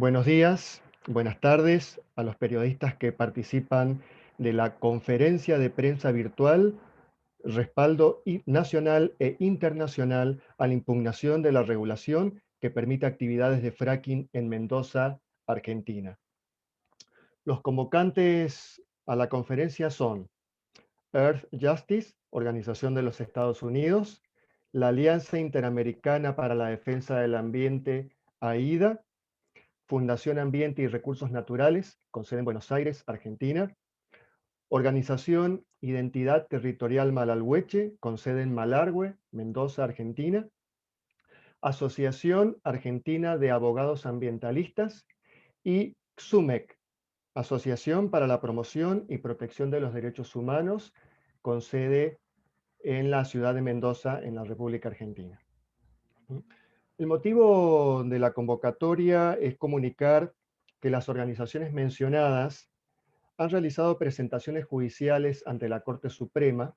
Buenos días, buenas tardes a los periodistas que participan de la conferencia de prensa virtual Respaldo Nacional e Internacional a la impugnación de la regulación que permite actividades de fracking en Mendoza, Argentina. Los convocantes a la conferencia son Earth Justice, Organización de los Estados Unidos, la Alianza Interamericana para la Defensa del Ambiente, AIDA, Fundación Ambiente y Recursos Naturales, con sede en Buenos Aires, Argentina. Organización Identidad Territorial Malalhueche, con sede en Malargüe, Mendoza, Argentina. Asociación Argentina de Abogados Ambientalistas y XUMEC, Asociación para la Promoción y Protección de los Derechos Humanos, con sede en la ciudad de Mendoza, en la República Argentina. El motivo de la convocatoria es comunicar que las organizaciones mencionadas han realizado presentaciones judiciales ante la Corte Suprema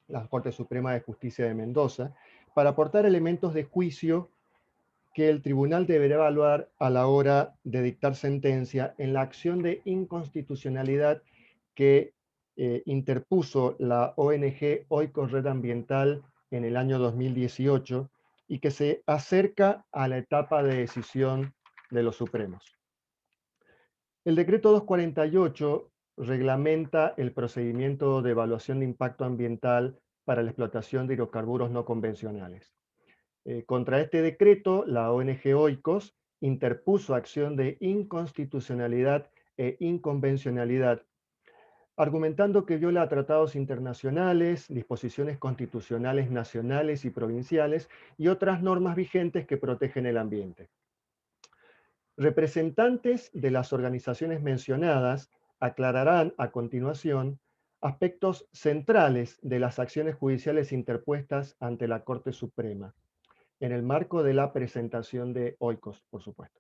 de Justicia de Mendoza, para aportar elementos de juicio que el tribunal deberá evaluar a la hora de dictar sentencia en la acción de inconstitucionalidad que interpuso la ONG Oikos Red Ambiental en el año 2018 y que se acerca a la etapa de decisión de los Supremos. El decreto 248 reglamenta el procedimiento de evaluación de impacto ambiental para la explotación de hidrocarburos no convencionales. Contra este decreto, la ONG Oikos interpuso acción de inconstitucionalidad e inconvencionalidad, argumentando que viola tratados internacionales, disposiciones constitucionales nacionales y provinciales y otras normas vigentes que protegen el ambiente. Representantes de las organizaciones mencionadas aclararán a continuación aspectos centrales de las acciones judiciales interpuestas ante la Corte Suprema, en el marco de la presentación de Oikos, por supuesto.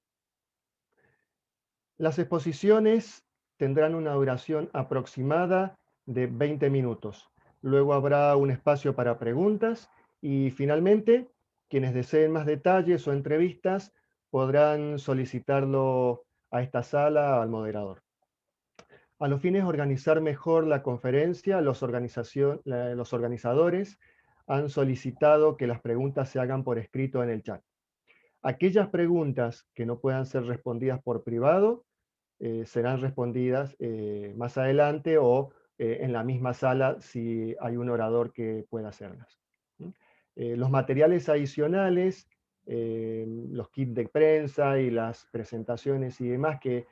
Las exposiciones tendrán una duración aproximada de 20 minutos. Luego habrá un espacio para preguntas y finalmente, quienes deseen más detalles o entrevistas podrán solicitarlo a esta sala al moderador. A los fines de organizar mejor la conferencia, los organizadores han solicitado que las preguntas se hagan por escrito en el chat. Aquellas preguntas que no puedan ser respondidas por privado serán respondidas más adelante o en la misma sala si hay un orador que pueda hacerlas. Los materiales adicionales, los kits de prensa y las presentaciones y demás que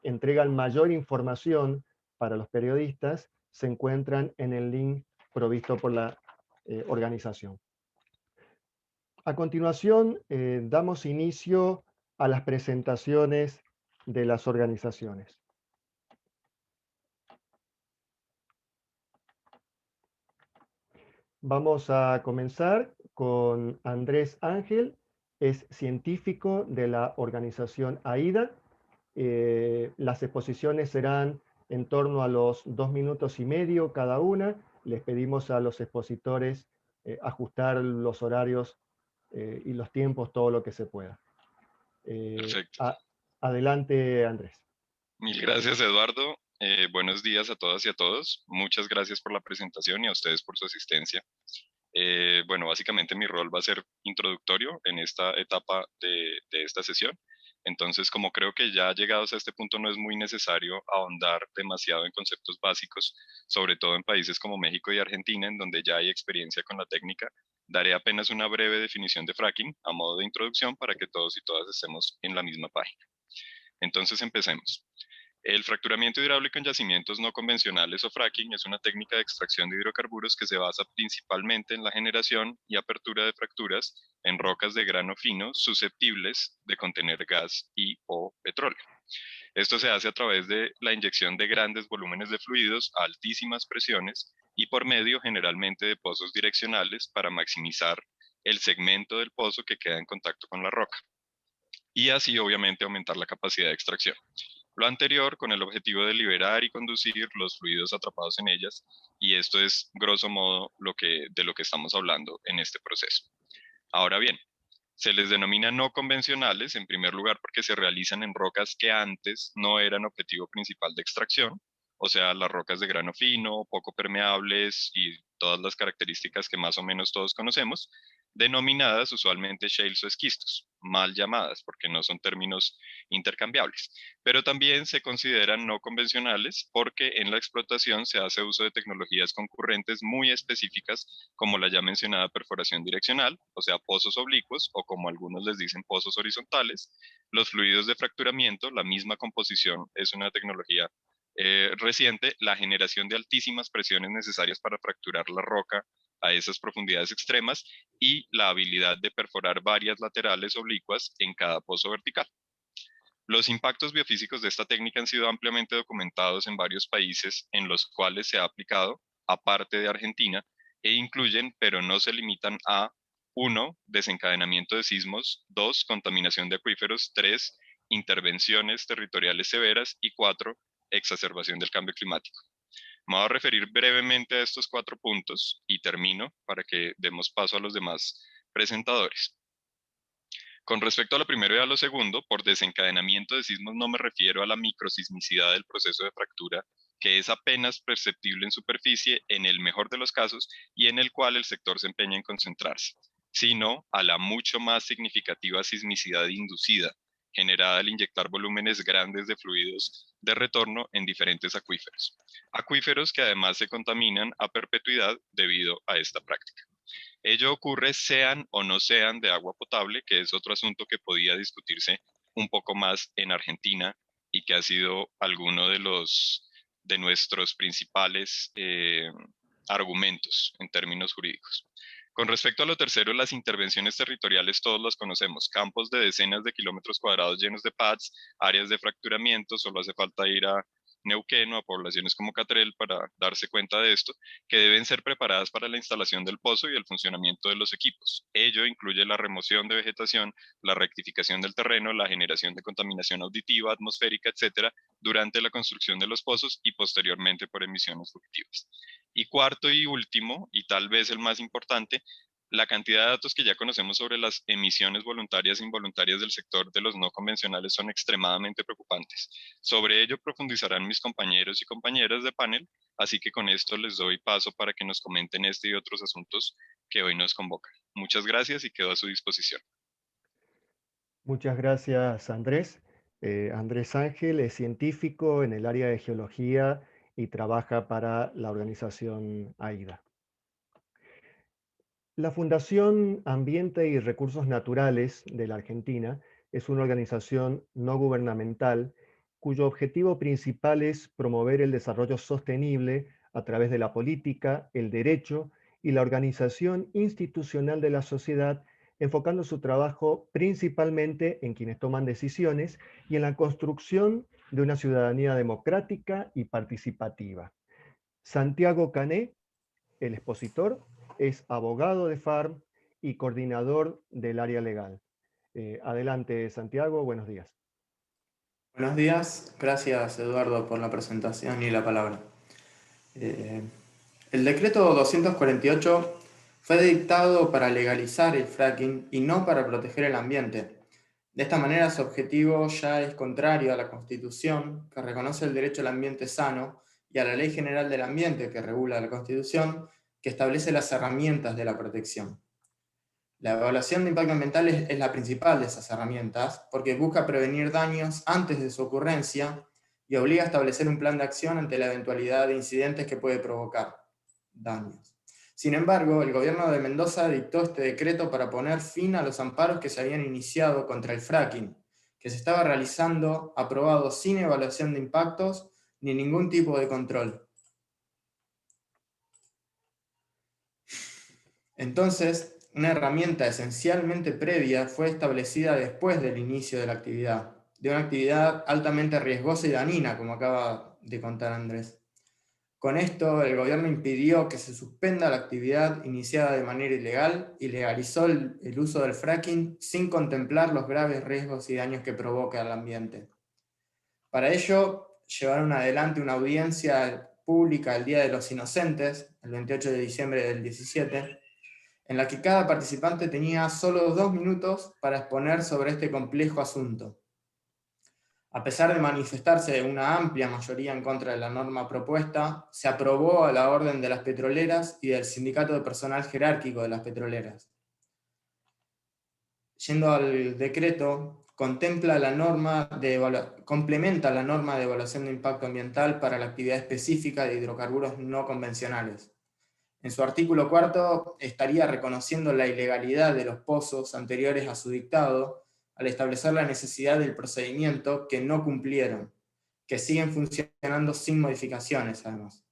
entregan mayor información para los periodistas se encuentran en el link provisto por la organización. A continuación, damos inicio a las presentaciones de las organizaciones. Vamos a comenzar con Andrés Ángel, es científico de la organización AIDA. Las exposiciones serán en torno a los 2 minutos y medio cada una. Les pedimos a los expositores ajustar los horarios y los tiempos todo lo que se pueda. Perfecto. Adelante, Andrés. Mil gracias, Eduardo. Buenos días a todas y a todos. Muchas gracias por la presentación y a ustedes por su asistencia. Bueno, básicamente mi rol va a ser introductorio en esta etapa de esta sesión. Entonces, como creo que ya llegados a este punto no es muy necesario ahondar demasiado en conceptos básicos, sobre todo en países como México y Argentina, en donde ya hay experiencia con la técnica, daré apenas una breve definición de fracking a modo de introducción para que todos y todas estemos en la misma página. Entonces, empecemos. El fracturamiento hidráulico en yacimientos no convencionales o fracking es una técnica de extracción de hidrocarburos que se basa principalmente en la generación y apertura de fracturas en rocas de grano fino susceptibles de contener gas y o petróleo. Esto se hace a través de la inyección de grandes volúmenes de fluidos a altísimas presiones y por medio generalmente de pozos direccionales para maximizar el segmento del pozo que queda en contacto con la roca y así obviamente aumentar la capacidad de extracción. Lo anterior con el objetivo de liberar y conducir los fluidos atrapados en ellas, y esto es grosso modo de lo que estamos hablando en este proceso. Ahora bien, Se les denomina no convencionales, en primer lugar, porque se realizan en rocas que antes no eran objetivo principal de extracción, o sea, las rocas de grano fino, poco permeables y todas las características que más o menos todos conocemos, denominadas usualmente shales o esquistos, mal llamadas porque no son términos intercambiables, pero también se consideran no convencionales porque en la explotación se hace uso de tecnologías concurrentes muy específicas como la ya mencionada perforación direccional, o sea, pozos oblicuos, o como algunos les dicen, pozos horizontales, los fluidos de fracturamiento, la misma composición es una tecnología reciente, la generación de altísimas presiones necesarias para fracturar la roca a esas profundidades extremas y la habilidad de perforar varias laterales oblicuas en cada pozo vertical. Los impactos biofísicos de esta técnica han sido ampliamente documentados en varios países en los cuales se ha aplicado, aparte de Argentina, e incluyen, pero no se limitan a 1. Desencadenamiento de sismos, 2. Contaminación de acuíferos, 3. Intervenciones territoriales severas y 4. Exacerbación del cambio climático. Me voy a referir brevemente a estos 4 puntos y termino para que demos paso a los demás presentadores. Con respecto a lo primero y a lo segundo, por desencadenamiento de sismos no me refiero a la microsismicidad del proceso de fractura, que es apenas perceptible en superficie en el mejor de los casos y en el cual el sector se empeña en concentrarse, sino a la mucho más significativa sismicidad inducida, generada al inyectar volúmenes grandes de fluidos de retorno en diferentes acuíferos. Acuíferos que además se contaminan a perpetuidad debido a esta práctica. Ello ocurre sean o no sean de agua potable, que es otro asunto que podía discutirse un poco más en Argentina y que ha sido alguno de nuestros principales argumentos en términos jurídicos. Con respecto a lo tercero, las intervenciones territoriales todos las conocemos, campos de decenas de kilómetros cuadrados llenos de pads, áreas de fracturamiento, solo hace falta ir a Neuquén o a poblaciones como Catrel para darse cuenta de esto, que deben ser preparadas para la instalación del pozo y el funcionamiento de los equipos. Ello incluye la remoción de vegetación, la rectificación del terreno, la generación de contaminación auditiva, atmosférica, etcétera, durante la construcción de los pozos y posteriormente por emisiones fugitivas. Y cuarto y último, y tal vez el más importante, la cantidad de datos que ya conocemos sobre las emisiones voluntarias e involuntarias del sector de los no convencionales son extremadamente preocupantes. Sobre ello profundizarán mis compañeros y compañeras de panel, así que con esto les doy paso para que nos comenten este y otros asuntos que hoy nos convocan. Muchas gracias y quedo a su disposición. Muchas gracias, Andrés. Andrés Ángel es científico en el área de geología y trabaja para la organización AIDA. La Fundación Ambiente y Recursos Naturales de la Argentina es una organización no gubernamental cuyo objetivo principal es promover el desarrollo sostenible a través de la política, el derecho y la organización institucional de la sociedad, enfocando su trabajo principalmente en quienes toman decisiones y en la construcción de una ciudadanía democrática y participativa. Santiago Cané, el expositor, es abogado de FARM y coordinador del área legal. Adelante, Santiago, buenos días. Buenos días, gracias Eduardo por la presentación y la palabra. El decreto 248 fue dictado para legalizar el fracking y no para proteger el ambiente. De esta manera su objetivo ya es contrario a la Constitución, que reconoce el derecho al ambiente sano, y a la Ley General del Ambiente, que regula la Constitución, que establece las herramientas de la protección. La evaluación de impacto ambiental es la principal de esas herramientas porque busca prevenir daños antes de su ocurrencia y obliga a establecer un plan de acción ante la eventualidad de incidentes que puede provocar daños. Sin embargo, el gobierno de Mendoza dictó este decreto para poner fin a los amparos que se habían iniciado contra el fracking, que se estaba realizando aprobado sin evaluación de impactos ni ningún tipo de control. Entonces, una herramienta esencialmente previa fue establecida después del inicio de la actividad, de una actividad altamente riesgosa y dañina, como acaba de contar Andrés. Con esto, el gobierno impidió que se suspenda la actividad iniciada de manera ilegal y legalizó el uso del fracking sin contemplar los graves riesgos y daños que provoca al ambiente. Para ello, llevaron adelante una audiencia pública el Día de los Inocentes, el 28 de diciembre del 17, en la que cada participante tenía solo 2 minutos para exponer sobre este complejo asunto. A pesar de manifestarse una amplia mayoría en contra de la norma propuesta, se aprobó a la orden de las petroleras y del sindicato de personal jerárquico de las petroleras. Yendo al decreto, complementa la norma de evaluación de impacto ambiental para la actividad específica de hidrocarburos no convencionales. En su artículo 4 estaría reconociendo la ilegalidad de los pozos anteriores a su dictado, al establecer la necesidad del procedimiento que no cumplieron, que siguen funcionando sin modificaciones además.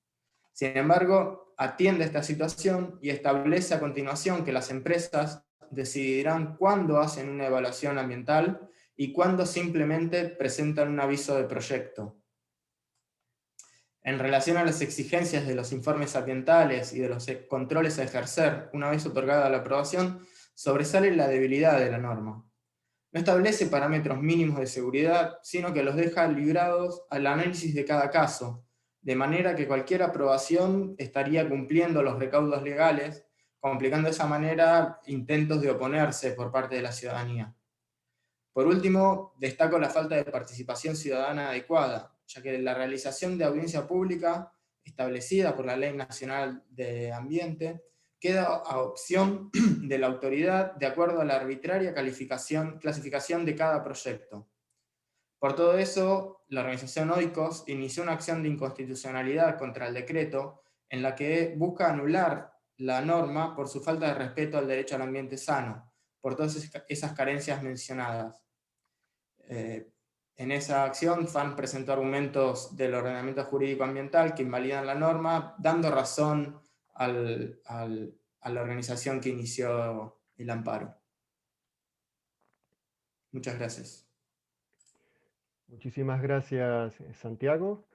Sin embargo, atiende esta situación y establece a continuación que las empresas decidirán cuándo hacen una evaluación ambiental y cuándo simplemente presentan un aviso de proyecto. En relación a las exigencias de los informes ambientales y de los controles a ejercer una vez otorgada la aprobación, sobresale la debilidad de la norma. No establece parámetros mínimos de seguridad, sino que los deja librados al análisis de cada caso, de manera que cualquier aprobación estaría cumpliendo los recaudos legales, complicando de esa manera intentos de oponerse por parte de la ciudadanía. Por último, destaco la falta de participación ciudadana adecuada, ya que la realización de audiencia pública, establecida por la Ley Nacional de Ambiente, queda a opción de la autoridad de acuerdo a la arbitraria clasificación de cada proyecto. Por todo eso, la organización OICOS inició una acción de inconstitucionalidad contra el decreto, en la que busca anular la norma por su falta de respeto al derecho al ambiente sano, por todas esas carencias mencionadas. En esa acción, FAN presentó argumentos del ordenamiento jurídico ambiental que invalidan la norma, dando razón a la organización que inició el amparo. Muchas gracias. Muchísimas gracias, Santiago.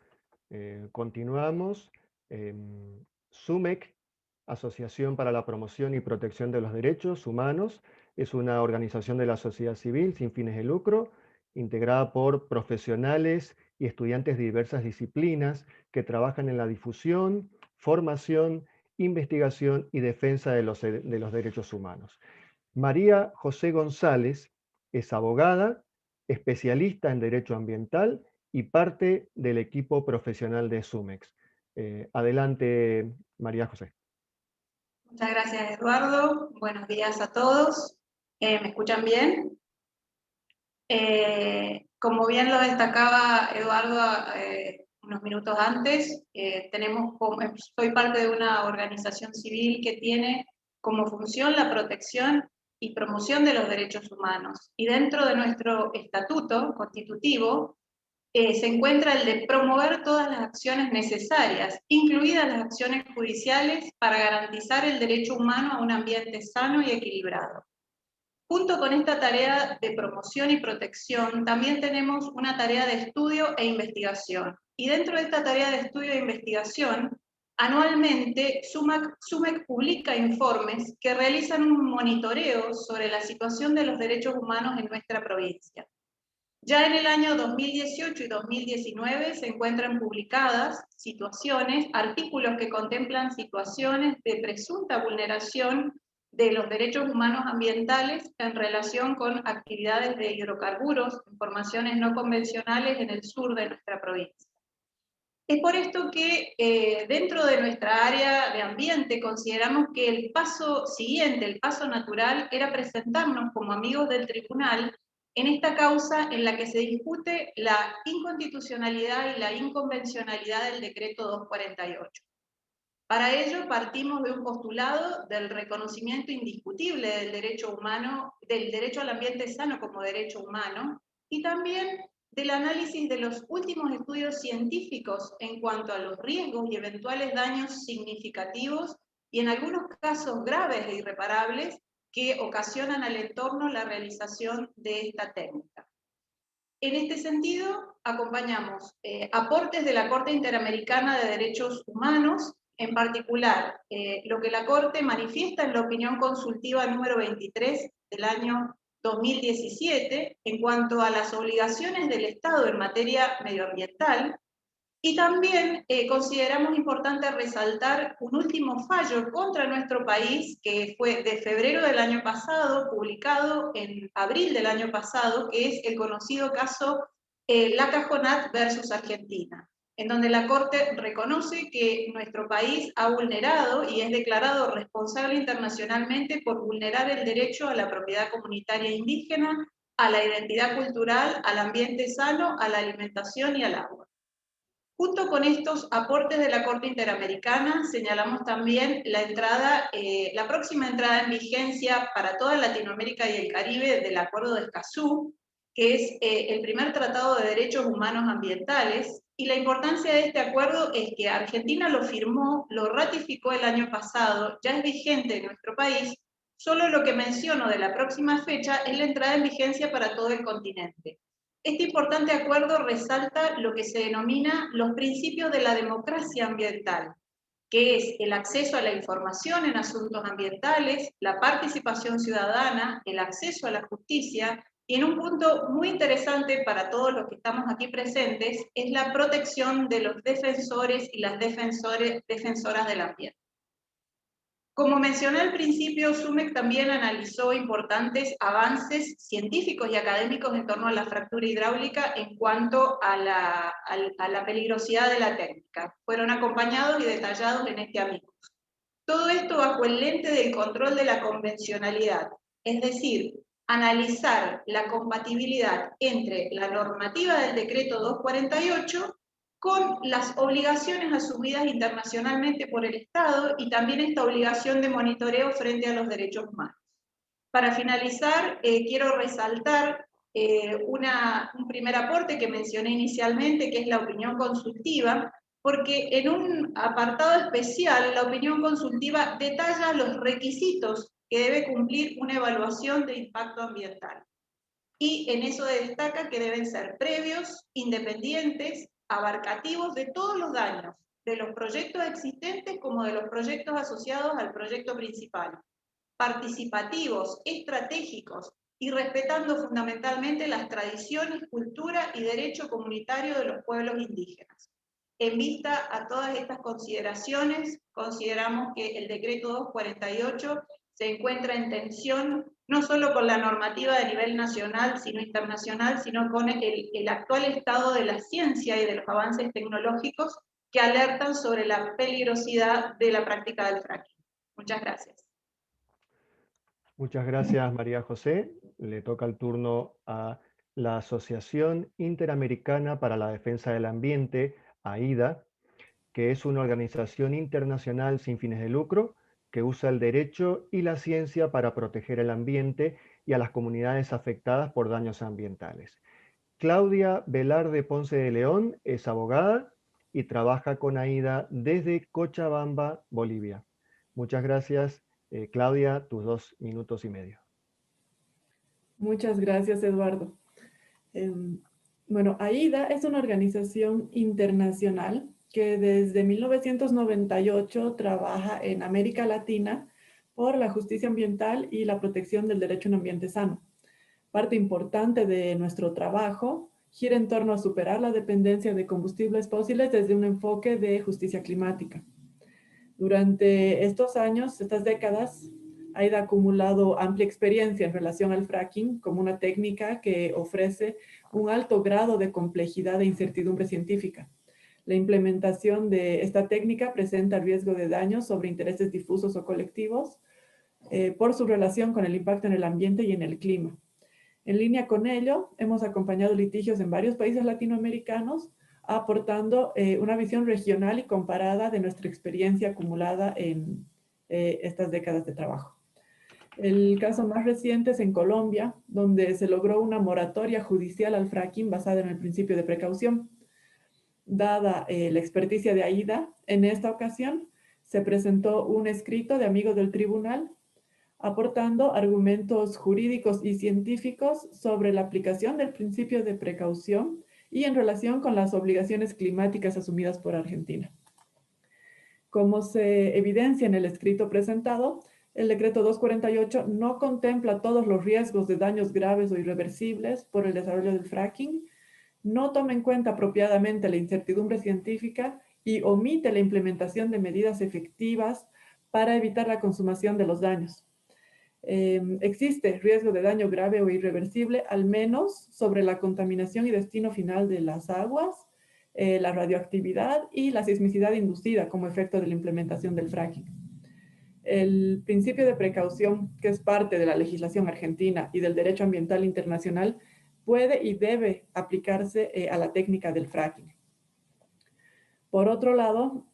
Continuamos. SUMEC, Asociación para la Promoción y Protección de los Derechos Humanos, es una organización de la sociedad civil sin fines de lucro, integrada por profesionales y estudiantes de diversas disciplinas que trabajan en la difusión, formación, investigación y defensa de los derechos humanos. María José González es abogada, especialista en derecho ambiental y parte del equipo profesional de SUMEX. Adelante, María José. Muchas gracias, Eduardo. Buenos días a todos. ¿Me escuchan bien? Como bien lo destacaba Eduardo unos minutos antes, soy parte de una organización civil que tiene como función la protección y promoción de los derechos humanos. Y dentro de nuestro estatuto constitutivo se encuentra el de promover todas las acciones necesarias, incluidas las acciones judiciales, para garantizar el derecho humano a un ambiente sano y equilibrado. Junto con esta tarea de promoción y protección, también tenemos una tarea de estudio e investigación. Y dentro de esta tarea de estudio e investigación, anualmente SUMEC publica informes que realizan un monitoreo sobre la situación de los derechos humanos en nuestra provincia. Ya en el año 2018 y 2019 se encuentran publicadas artículos que contemplan situaciones de presunta vulneración de los derechos humanos ambientales en relación con actividades de hidrocarburos en formaciones no convencionales en el sur de nuestra provincia. Es por esto que dentro de nuestra área de ambiente consideramos que el paso siguiente, el paso natural, era presentarnos como amigos del tribunal en esta causa en la que se discute la inconstitucionalidad y la inconvencionalidad del decreto 248. Para ello partimos de un postulado del reconocimiento indiscutible del derecho humano, del derecho al ambiente sano como derecho humano, y también del análisis de los últimos estudios científicos en cuanto a los riesgos y eventuales daños significativos y en algunos casos graves e irreparables que ocasionan al entorno la realización de esta técnica. En este sentido, acompañamos aportes de la Corte Interamericana de Derechos Humanos, en particular lo que la Corte manifiesta en la opinión consultiva número 23 del año 2017 en cuanto a las obligaciones del Estado en materia medioambiental, Y también consideramos importante resaltar un último fallo contra nuestro país, que fue de febrero del año pasado, publicado en abril del año pasado, que es el conocido caso Lacajonat versus Argentina, en donde la Corte reconoce que nuestro país ha vulnerado y es declarado responsable internacionalmente por vulnerar el derecho a la propiedad comunitaria indígena, a la identidad cultural, al ambiente sano, a la alimentación y al agua. Junto con estos aportes de la Corte Interamericana, señalamos también la próxima entrada en vigencia para toda Latinoamérica y el Caribe del Acuerdo de Escazú, que es el primer tratado de derechos humanos ambientales, y la importancia de este acuerdo es que Argentina lo firmó, lo ratificó el año pasado, ya es vigente en nuestro país, solo lo que menciono de la próxima fecha es la entrada en vigencia para todo el continente. Este importante acuerdo resalta lo que se denomina los principios de la democracia ambiental, que es el acceso a la información en asuntos ambientales, la participación ciudadana, el acceso a la justicia, y en un punto muy interesante para todos los que estamos aquí presentes, es la protección de los defensores y las defensoras del ambiente. Como mencioné al principio, SUMEC también analizó importantes avances científicos y académicos en torno a la fractura hidráulica en cuanto a la peligrosidad de la técnica. Fueron acompañados y detallados en este Amicus. Todo esto bajo el lente del control de la convencionalidad, es decir, analizar la compatibilidad entre la normativa del decreto 248 con las obligaciones asumidas internacionalmente por el Estado y también esta obligación de monitoreo frente a los derechos humanos. Para finalizar, quiero resaltar un primer aporte que mencioné inicialmente, que es la opinión consultiva, porque en un apartado especial, la opinión consultiva detalla los requisitos que debe cumplir una evaluación de impacto ambiental. Y en eso destaca que deben ser previos, independientes, abarcativos de todos los daños, de los proyectos existentes como de los proyectos asociados al proyecto principal, participativos, estratégicos y respetando fundamentalmente las tradiciones, cultura y derecho comunitario de los pueblos indígenas. En vista a todas estas consideraciones, consideramos que el decreto 248 se encuentra en tensión no solo con la normativa de nivel nacional, sino internacional, sino con el actual estado de la ciencia y de los avances tecnológicos que alertan sobre la peligrosidad de la práctica del fracking. Muchas gracias. Muchas gracias, María José. Le toca el turno a la Asociación Interamericana para la Defensa del Ambiente, AIDA, que es una organización internacional sin fines de lucro que usa el derecho y la ciencia para proteger el ambiente y a las comunidades afectadas por daños ambientales. Claudia Velarde Ponce de León es abogada y trabaja con AIDA desde Cochabamba, Bolivia. Muchas gracias, Claudia, tus 2 minutos y medio. Muchas gracias, Eduardo. Bueno, AIDA es una organización internacional que desde 1998 trabaja en América Latina por la justicia ambiental y la protección del derecho a un ambiente sano. Parte importante de nuestro trabajo gira en torno a superar la dependencia de combustibles fósiles desde un enfoque de justicia climática. Durante estos años, estas décadas, AIDA ha acumulado amplia experiencia en relación al fracking como una técnica que ofrece un alto grado de complejidad e incertidumbre científica. La implementación de esta técnica presenta riesgo de daños sobre intereses difusos o colectivos por su relación con el impacto en el ambiente y en el clima. En línea con ello, hemos acompañado litigios en varios países latinoamericanos, aportando una visión regional y comparada de nuestra experiencia acumulada en estas décadas de trabajo. El caso más reciente es en Colombia, donde se logró una moratoria judicial al fracking basada en el principio de precaución. Dada la experticia de AIDA, en esta ocasión se presentó un escrito de amigos del tribunal aportando argumentos jurídicos y científicos sobre la aplicación del principio de precaución y en relación con las obligaciones climáticas asumidas por Argentina. Como se evidencia en el escrito presentado, el decreto 248 no contempla todos los riesgos de daños graves o irreversibles por el desarrollo del fracking, no toma en cuenta apropiadamente la incertidumbre científica y omite la implementación de medidas efectivas para evitar la consumación de los daños. Existe riesgo de daño grave o irreversible, al menos sobre la contaminación y destino final de las aguas, la radioactividad y la sismicidad inducida como efecto de la implementación del fracking. El principio de precaución, que es parte de la legislación argentina y del derecho ambiental internacional, puede y debe aplicarse a la técnica del fracking. Por otro lado,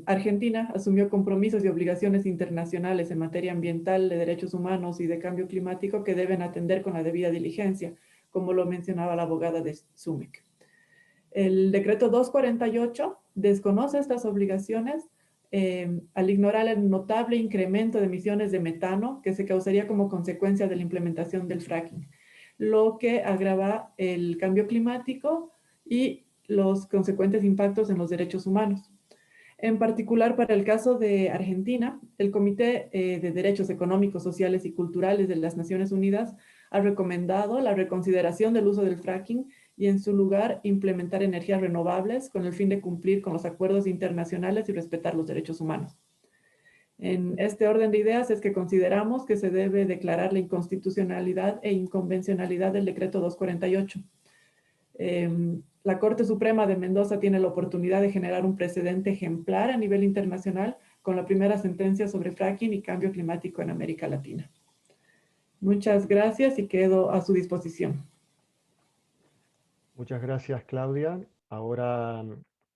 Argentina asumió compromisos y obligaciones internacionales en materia ambiental, de derechos humanos y de cambio climático que deben atender con la debida diligencia, como lo mencionaba la abogada de SUMIC. El decreto 248 desconoce estas obligaciones al ignorar el notable incremento de emisiones de metano que se causaría como consecuencia de la implementación del fracking, lo que agrava el cambio climático y los consecuentes impactos en los derechos humanos. En particular, para el caso de Argentina, el Comité de Derechos Económicos, Sociales y Culturales de las Naciones Unidas ha recomendado la reconsideración del uso del fracking y, en su lugar, implementar energías renovables con el fin de cumplir con los acuerdos internacionales y respetar los derechos humanos. En este orden de ideas es que consideramos que se debe declarar la inconstitucionalidad e inconvencionalidad del decreto 248. La Corte Suprema de Mendoza tiene la oportunidad de generar un precedente ejemplar a nivel internacional con la primera sentencia sobre fracking y cambio climático en América Latina. Muchas gracias y quedo a su disposición. Muchas gracias, Claudia. Ahora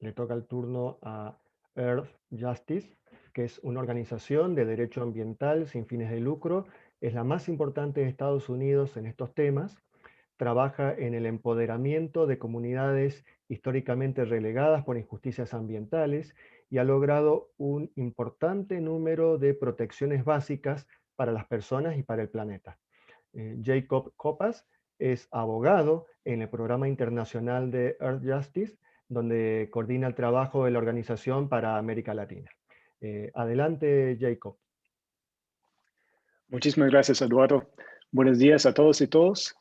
le toca el turno a Earth Justice, que es una organización de derecho ambiental sin fines de lucro. Es la más importante de Estados Unidos en estos temas. Trabaja en el empoderamiento de comunidades históricamente relegadas por injusticias ambientales y ha logrado un importante número de protecciones básicas para las personas y para el planeta. Jacob Copas es abogado en el programa internacional de Earth Justice, donde coordina el trabajo de la organización para América Latina. Adelante, Jacob. Muchísimas gracias, Eduardo. Buenos días a todos y todas.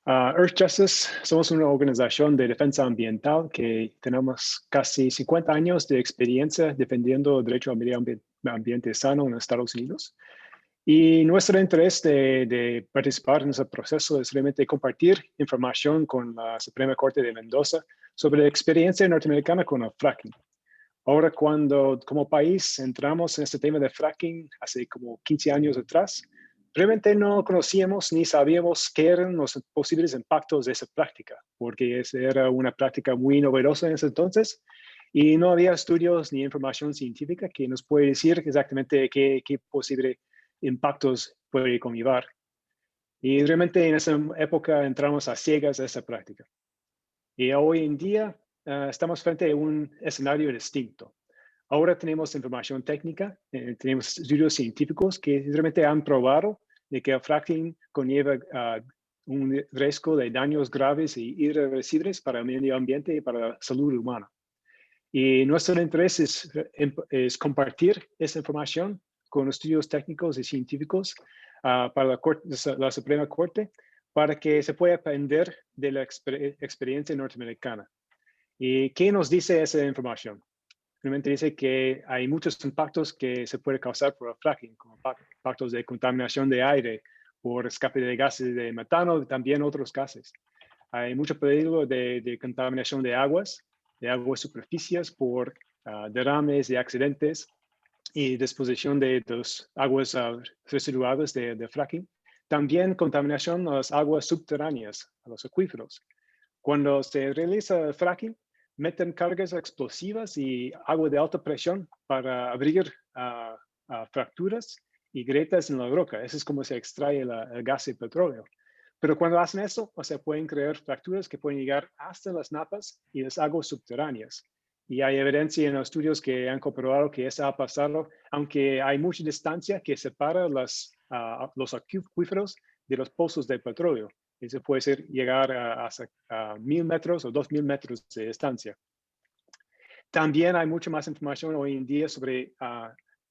Earth Justice somos una organización de defensa ambiental que tenemos casi 50 años de experiencia defendiendo el derecho al medio ambiente sano en Estados Unidos. Y nuestro interés de participar en ese proceso es realmente compartir información con la Suprema Corte de Mendoza sobre la experiencia norteamericana con el fracking. Ahora, cuando como país entramos en este tema de fracking hace como 15 años atrás, realmente no conocíamos ni sabíamos qué eran los posibles impactos de esa práctica, porque era una práctica muy novedosa en ese entonces y no había estudios ni información científica que nos puede decir exactamente qué posible impactos puede conllevar. Y realmente en esa época entramos a ciegas a esa práctica. Y hoy en día estamos frente a un escenario distinto. Ahora tenemos información técnica, tenemos estudios científicos que realmente han probado de que el fracking conlleva un riesgo de daños graves e irreversibles para el medio ambiente y para la salud humana. Y nuestro interés es compartir esa información con estudios técnicos y científicos para la Suprema Corte para que se pueda aprender de la experiencia norteamericana. ¿Y qué nos dice esa información? Realmente dice que hay muchos impactos que se pueden causar por el fracking, como impactos de contaminación de aire, por escape de gases de metano y también otros gases. Hay mucho peligro de contaminación de aguas superficies por derrames y accidentes y disposición de las aguas residuales de fracking. También contaminación de las aguas subterráneas, a los acuíferos. Cuando se realiza el fracking, meten cargas explosivas y agua de alta presión para abrir fracturas y grietas en la roca. Eso es como se extrae el gas y el petróleo. Pero cuando hacen eso, pueden crear fracturas que pueden llegar hasta las napas y las aguas subterráneas. Y hay evidencia en los estudios que han comprobado que eso ha pasado, aunque hay mucha distancia que separa los acuíferos de los pozos de petróleo. Eso puede llegar a 1,000 metros o 2,000 metros de distancia. También hay mucha más información hoy en día sobre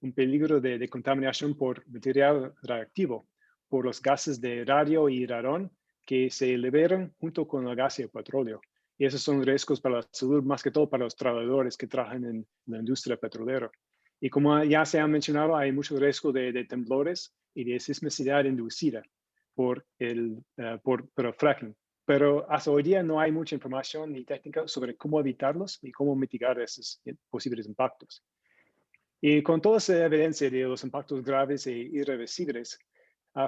un peligro de contaminación por material radiactivo, por los gases de radio y radón que se liberan junto con el gas y el petróleo. Y esos son riesgos para la salud, más que todo para los trabajadores que trabajan en la industria petrolera. Y como ya se ha mencionado, hay mucho riesgo de temblores y de sismicidad inducida por el fracking. Pero hasta hoy día no hay mucha información ni técnica sobre cómo evitarlos ni cómo mitigar esos posibles impactos. Y con toda esa evidencia de los impactos graves e irreversibles,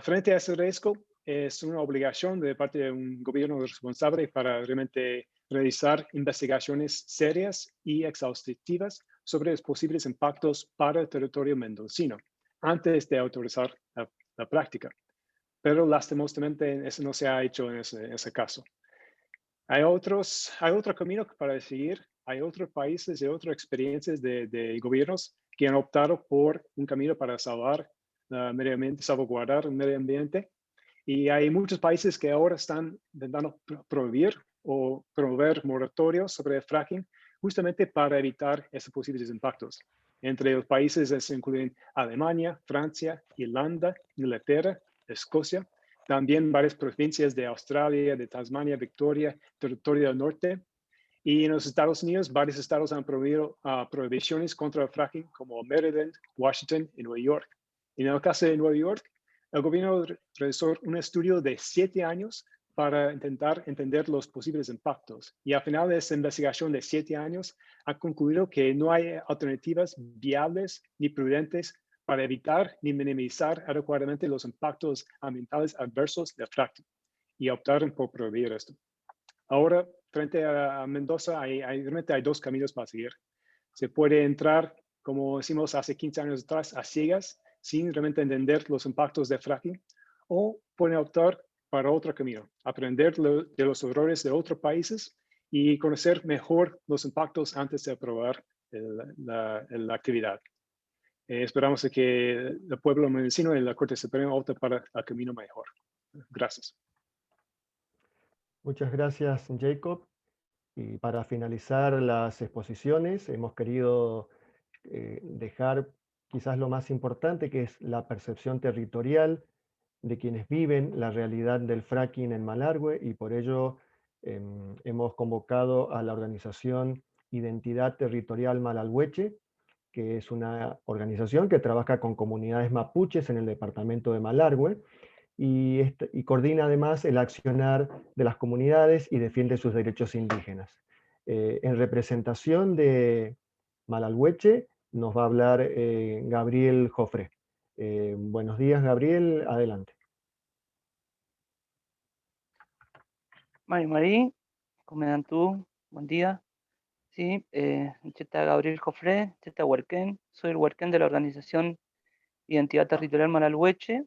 frente a ese riesgo, es una obligación de parte de un gobierno responsable para realmente realizar investigaciones serias y exhaustivas sobre los posibles impactos para el territorio mendocino antes de autorizar la práctica. Pero lastimosamente eso no se ha hecho en ese caso. Hay otro camino para seguir. Hay otros países y otras experiencias de gobiernos que han optado por un camino para salvaguardar el medio ambiente. Y hay muchos países que ahora están intentando prohibir o promover moratorios sobre el fracking justamente para evitar esos posibles impactos. Entre los países se incluyen Alemania, Francia, Irlanda, Inglaterra, Escocia, también varias provincias de Australia, de Tasmania, Victoria, Territorio del Norte. Y en los Estados Unidos, varios estados han prohibido prohibiciones contra el fracking, como Maryland, Washington y Nueva York. Y en el caso de Nueva York, el gobierno realizó un estudio de 7 años para intentar entender los posibles impactos. Y al final de esa investigación de 7 años, ha concluido que no hay alternativas viables ni prudentes para evitar ni minimizar adecuadamente los impactos ambientales adversos del fracking. Y optaron por prohibir esto. Ahora, frente a Mendoza, realmente hay 2 caminos para seguir. Se puede entrar, como decimos hace 15 años atrás, a ciegas, sin realmente entender los impactos de fracking, o pueden optar para otro camino, aprender de los errores de otros países y conocer mejor los impactos antes de aprobar la actividad. Esperamos que el pueblo mendocino y la Corte Suprema opten para el camino mejor. Gracias. Muchas gracias, Jacob. Y para finalizar las exposiciones, hemos querido dejar quizás lo más importante, que es la percepción territorial de quienes viven la realidad del fracking en Malargüe, y por ello hemos convocado a la organización Identidad Territorial Malargüeche, que es una organización que trabaja con comunidades mapuches en el departamento de Malargüe, y coordina además el accionar de las comunidades y defiende sus derechos indígenas. En representación de Malargüeche nos va a hablar Gabriel Jofré. Buenos días, Gabriel, adelante. Mari, ¿cómo están tú? Buen día. Sí, cheta Gabriel Jofré, cheta Huerquén. Soy el Huerquén de la organización Identidad Territorial Malargüeche.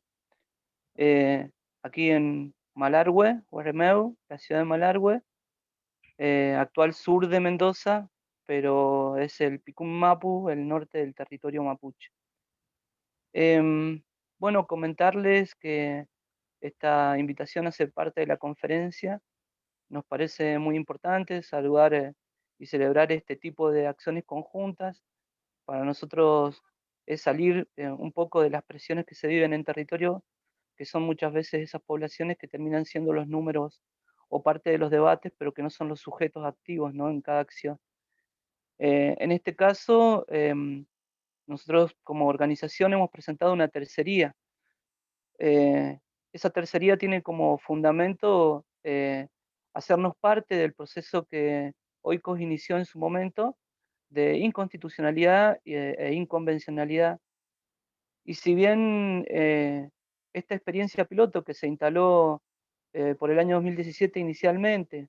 Aquí en Malargüe, Huaremeu, la ciudad de Malargüe, actual sur de Mendoza, pero es el Picún Mapu, el norte del territorio mapuche. Bueno, comentarles que esta invitación a ser parte de la conferencia nos parece muy importante, saludar y celebrar este tipo de acciones conjuntas. Para nosotros es salir un poco de las presiones que se viven en territorio, que son muchas veces esas poblaciones que terminan siendo los números o parte de los debates, pero que no son los sujetos activos, ¿no?, en cada acción. En este caso, nosotros como organización hemos presentado una tercería. Esa tercería tiene como fundamento hacernos parte del proceso que OICOS inició en su momento de inconstitucionalidad e inconvencionalidad. Y si bien esta experiencia piloto que se instaló por el año 2017 inicialmente,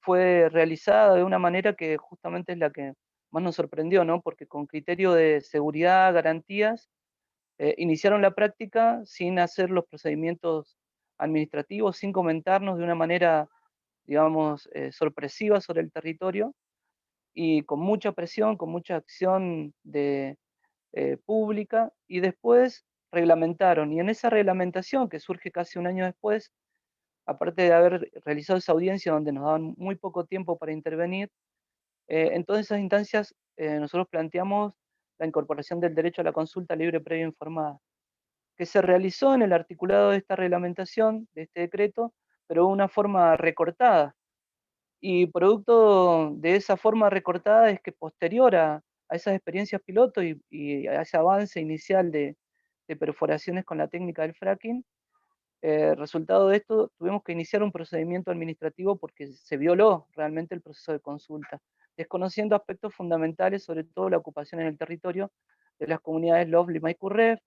fue realizada de una manera que justamente es la que más nos sorprendió, ¿no? Porque con criterio de seguridad, garantías, iniciaron la práctica sin hacer los procedimientos administrativos, sin comentarnos de una manera, digamos, sorpresiva sobre el territorio, y con mucha presión, con mucha acción pública, y después reglamentaron. Y en esa reglamentación, que surge casi un año después, aparte de haber realizado esa audiencia donde nos daban muy poco tiempo para intervenir, en todas esas instancias nosotros planteamos la incorporación del derecho a la consulta libre, previa e informada, que se realizó en el articulado de esta reglamentación, de este decreto, pero de una forma recortada. Y producto de esa forma recortada es que posterior a esas experiencias piloto y a ese avance inicial de perforaciones con la técnica del fracking, resultado de esto tuvimos que iniciar un procedimiento administrativo porque se violó realmente el proceso de consulta, desconociendo aspectos fundamentales, sobre todo la ocupación en el territorio de las comunidades Lof Limaicurref,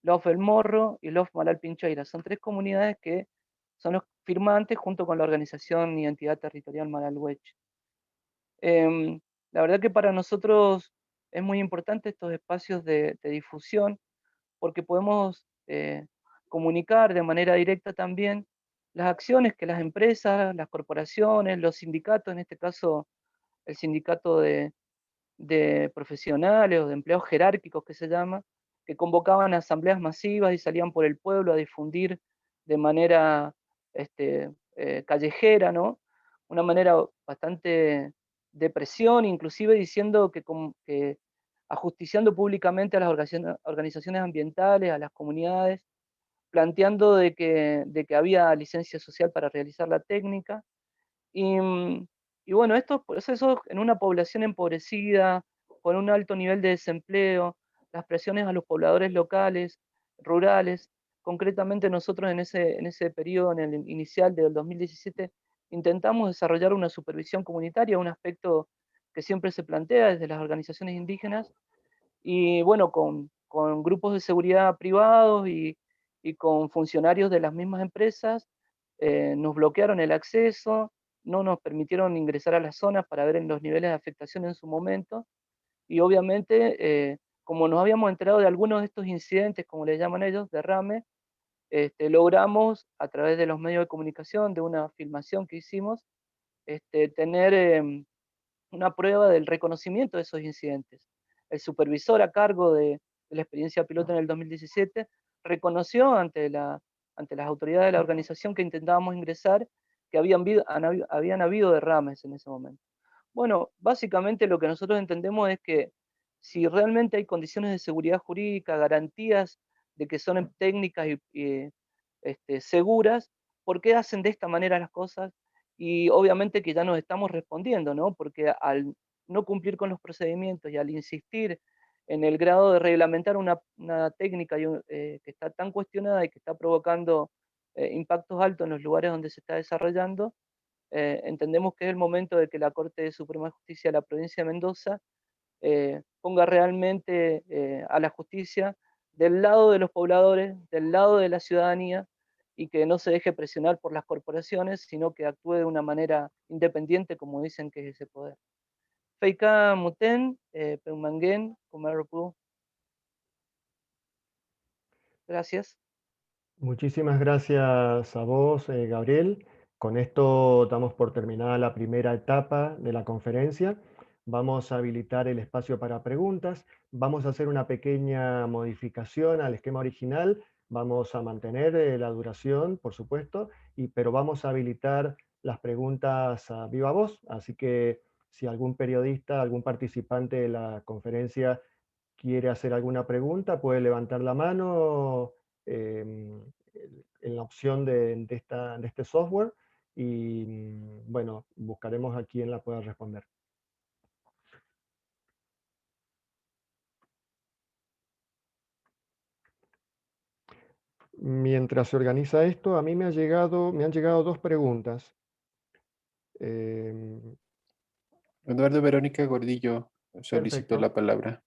Lof El Morro y Lof Malal Pincheira. Son 3 comunidades que son los firmantes junto con la organización y entidad territorial Malal Huech. La verdad que para nosotros es muy importante estos espacios de difusión porque podemos comunicar de manera directa también las acciones que las empresas, las corporaciones, los sindicatos, en este caso el sindicato de profesionales o de empleados jerárquicos que se llama, que convocaban asambleas masivas y salían por el pueblo a difundir de manera callejera, ¿no? Una manera bastante de presión, inclusive diciendo que ajusticiando públicamente a las organizaciones ambientales, a las comunidades, planteando de que había licencia social para realizar la técnica. Y bueno, estos procesos en una población empobrecida, con un alto nivel de desempleo, las presiones a los pobladores locales, rurales, concretamente nosotros en ese periodo, en el inicial del 2017, intentamos desarrollar una supervisión comunitaria, un aspecto que siempre se plantea desde las organizaciones indígenas, y bueno, con grupos de seguridad privados y con funcionarios de las mismas empresas, nos bloquearon el acceso, no nos permitieron ingresar a las zonas para ver en los niveles de afectación en su momento, y obviamente, como nos habíamos enterado de algunos de estos incidentes, como le llaman ellos, derrame, logramos, a través de los medios de comunicación, de una filmación que hicimos, tener una prueba del reconocimiento de esos incidentes. El supervisor a cargo de la experiencia piloto en el 2017 reconoció ante las autoridades de la organización que intentábamos ingresar que habían habido derrames en ese momento. Bueno, básicamente lo que nosotros entendemos es que si realmente hay condiciones de seguridad jurídica, garantías de que son técnicas y seguras, ¿por qué hacen de esta manera las cosas? Y obviamente que ya nos estamos respondiendo, ¿no? Porque al no cumplir con los procedimientos y al insistir en el grado de reglamentar una técnica que está tan cuestionada y que está provocando impactos altos en los lugares donde se está desarrollando, entendemos que es el momento de que la Corte Suprema de Justicia de la provincia de Mendoza ponga realmente a la justicia del lado de los pobladores, del lado de la ciudadanía, y que no se deje presionar por las corporaciones, sino que actúe de una manera independiente, como dicen que es ese poder. Feika Muten, Peumangen, Kumaropu. Gracias. Muchísimas gracias a vos, Gabriel. Con esto damos por terminada la primera etapa de la conferencia. Vamos a habilitar el espacio para preguntas. Vamos a hacer una pequeña modificación al esquema original. Vamos a mantener la duración, por supuesto, pero vamos a habilitar las preguntas a viva voz. Así que si algún periodista, algún participante de la conferencia quiere hacer alguna pregunta, puede levantar la mano en la opción de este software y bueno, buscaremos a quien la pueda responder. Mientras se organiza esto, a mí me han llegado 2 preguntas. Eduardo Verónica Gordillo solicitó Perfecto. la palabra.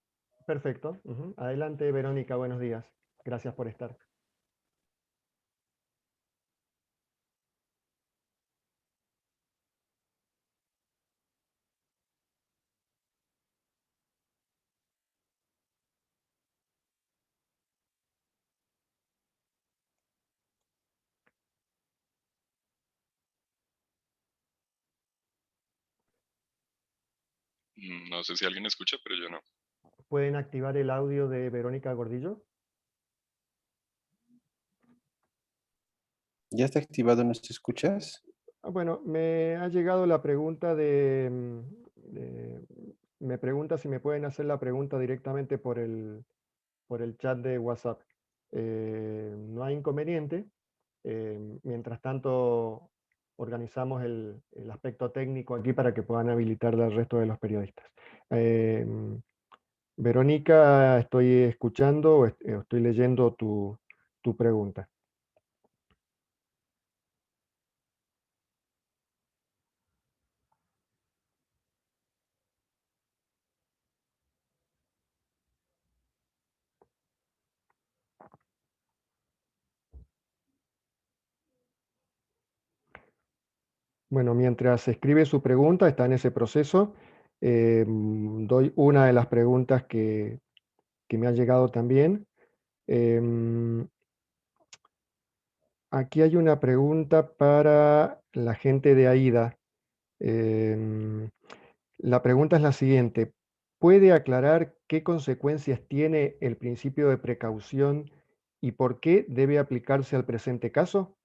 Perfecto. Adelante, Verónica, buenos días. Gracias por estar. No sé si alguien escucha, pero yo no. ¿Pueden activar el audio de Verónica Gordillo? ¿Ya está activado? ¿Nos escuchas? Bueno, me ha llegado la pregunta me pregunta si me pueden hacer la pregunta directamente por el chat de WhatsApp. No hay inconveniente. Mientras tanto, organizamos el aspecto técnico aquí para que puedan habilitarle al resto de los periodistas. Verónica, estoy escuchando, estoy leyendo tu pregunta. Bueno, mientras se escribe su pregunta, está en ese proceso, doy una de las preguntas que me han llegado también. Aquí hay una pregunta para la gente de AIDA. La pregunta es la siguiente: ¿puede aclarar qué consecuencias tiene el principio de precaución y por qué debe aplicarse al presente caso?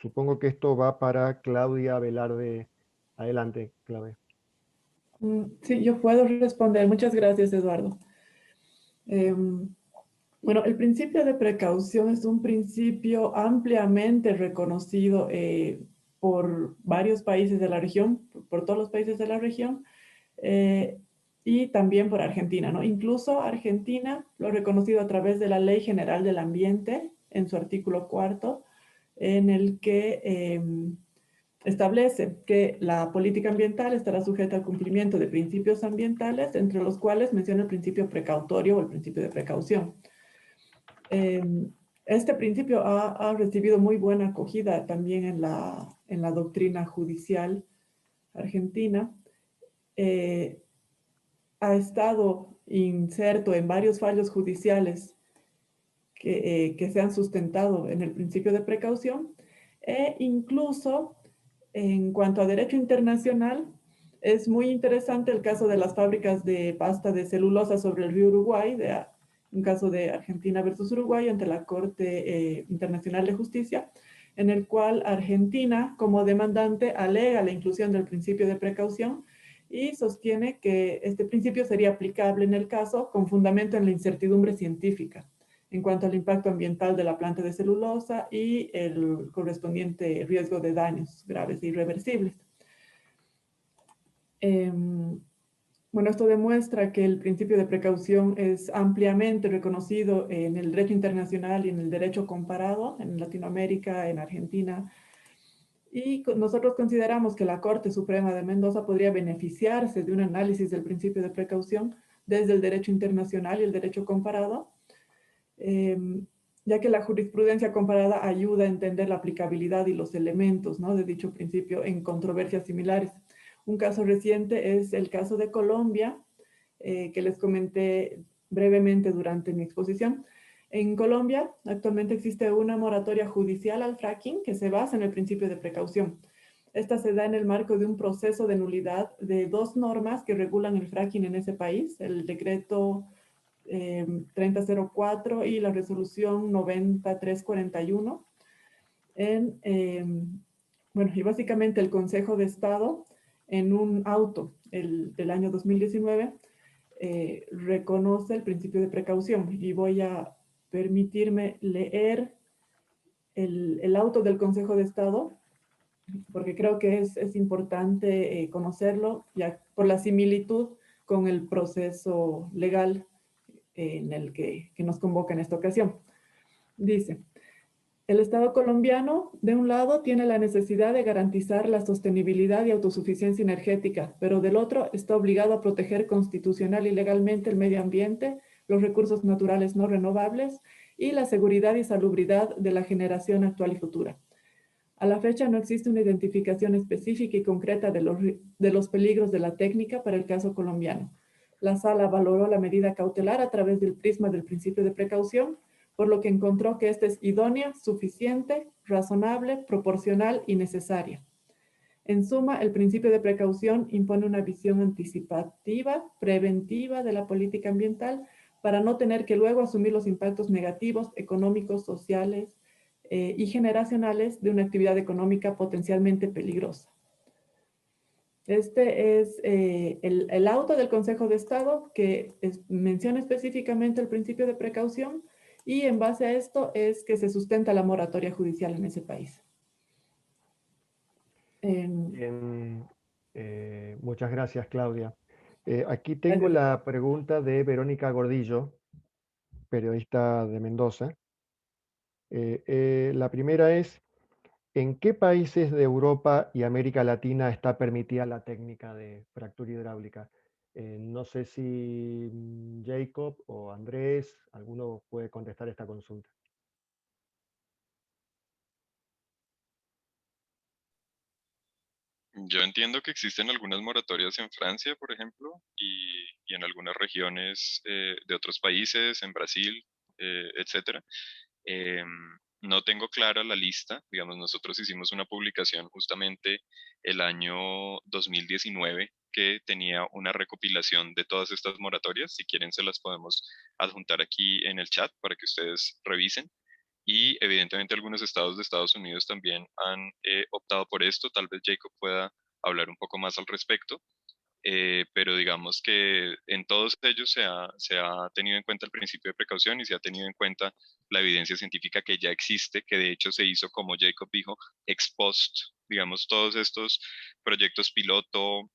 Supongo que esto va para Claudia Velarde. Adelante, Claudia. Sí, yo puedo responder. Muchas gracias, Eduardo. Bueno, el principio de precaución es un principio ampliamente reconocido por varios países de la región, por todos los países de la región, y también por Argentina, ¿no? Incluso Argentina lo ha reconocido a través de la Ley General del Ambiente, en su artículo 4, en el que establece que la política ambiental estará sujeta al cumplimiento de principios ambientales, entre los cuales menciona el principio precautorio o el principio de precaución. Este principio ha recibido muy buena acogida también en la doctrina judicial argentina. Ha estado inserto en varios fallos judiciales que se han sustentado en el principio de precaución, e incluso en cuanto a derecho internacional, es muy interesante el caso de las fábricas de pasta de celulosa sobre el río Uruguay, un caso de Argentina versus Uruguay ante la Corte Internacional de Justicia, en el cual Argentina, como demandante, alega la inclusión del principio de precaución y sostiene que este principio sería aplicable en el caso con fundamento en la incertidumbre científica en cuanto al impacto ambiental de la planta de celulosa y el correspondiente riesgo de daños graves e irreversibles. Bueno, esto demuestra que el principio de precaución es ampliamente reconocido en el derecho internacional y en el derecho comparado en Latinoamérica, en Argentina. Y nosotros consideramos que la Corte Suprema de Mendoza podría beneficiarse de un análisis del principio de precaución desde el derecho internacional y el derecho comparado, ya que la jurisprudencia comparada ayuda a entender la aplicabilidad y los elementos, ¿no?, de dicho principio en controversias similares. Un caso reciente es el caso de Colombia, que les comenté brevemente durante mi exposición. En Colombia actualmente existe una moratoria judicial al fracking que se basa en el principio de precaución. Esta se da en el marco de un proceso de nulidad de dos normas que regulan el fracking en ese país, el decreto 3004 y la resolución 9341. Bueno, y básicamente el Consejo de Estado, en un auto del año 2019, reconoce el principio de precaución. Y voy a permitirme leer el auto del Consejo de Estado, porque creo que es importante conocerlo, ya por la similitud con el proceso legal en el que nos convoca en esta ocasión. Dice: el Estado colombiano, de un lado, tiene la necesidad de garantizar la sostenibilidad y autosuficiencia energética, pero del otro está obligado a proteger constitucional y legalmente el medio ambiente, los recursos naturales no renovables y la seguridad y salubridad de la generación actual y futura. A la fecha no existe una identificación específica y concreta de los peligros de la técnica para el caso colombiano. La Sala valoró la medida cautelar a través del prisma del principio de precaución, por lo que encontró que esta es idónea, suficiente, razonable, proporcional y necesaria. En suma, el principio de precaución impone una visión anticipativa, preventiva de la política ambiental para no tener que luego asumir los impactos negativos, económicos, sociales y generacionales de una actividad económica potencialmente peligrosa. Este es el auto del Consejo de Estado que menciona específicamente el principio de precaución, y en base a esto es que se sustenta la moratoria judicial en ese país. Bien, muchas gracias, Claudia. Aquí tengo la pregunta de Verónica Gordillo, periodista de Mendoza. La primera es, ¿en qué países de Europa y América Latina está permitida la técnica de fractura hidráulica? No sé si Jacob o Andrés, alguno puede contestar esta consulta. Yo entiendo que existen algunas moratorias en Francia, por ejemplo, y en algunas regiones de otros países, en Brasil, etcétera. Em, no tengo clara la lista, digamos, nosotros hicimos una publicación justamente el año 2019 que tenía una recopilación de todas estas moratorias. Si quieren, se las podemos adjuntar aquí en el chat para que ustedes revisen. Y evidentemente algunos estados de Estados Unidos también han optado por esto. Tal vez Jacob pueda hablar un poco más al respecto. Pero digamos que en todos ellos se ha tenido en cuenta el principio de precaución y se ha tenido en cuenta la evidencia científica que ya existe, que de hecho se hizo, como Jacob dijo, ex post. Digamos, todos estos proyectos piloto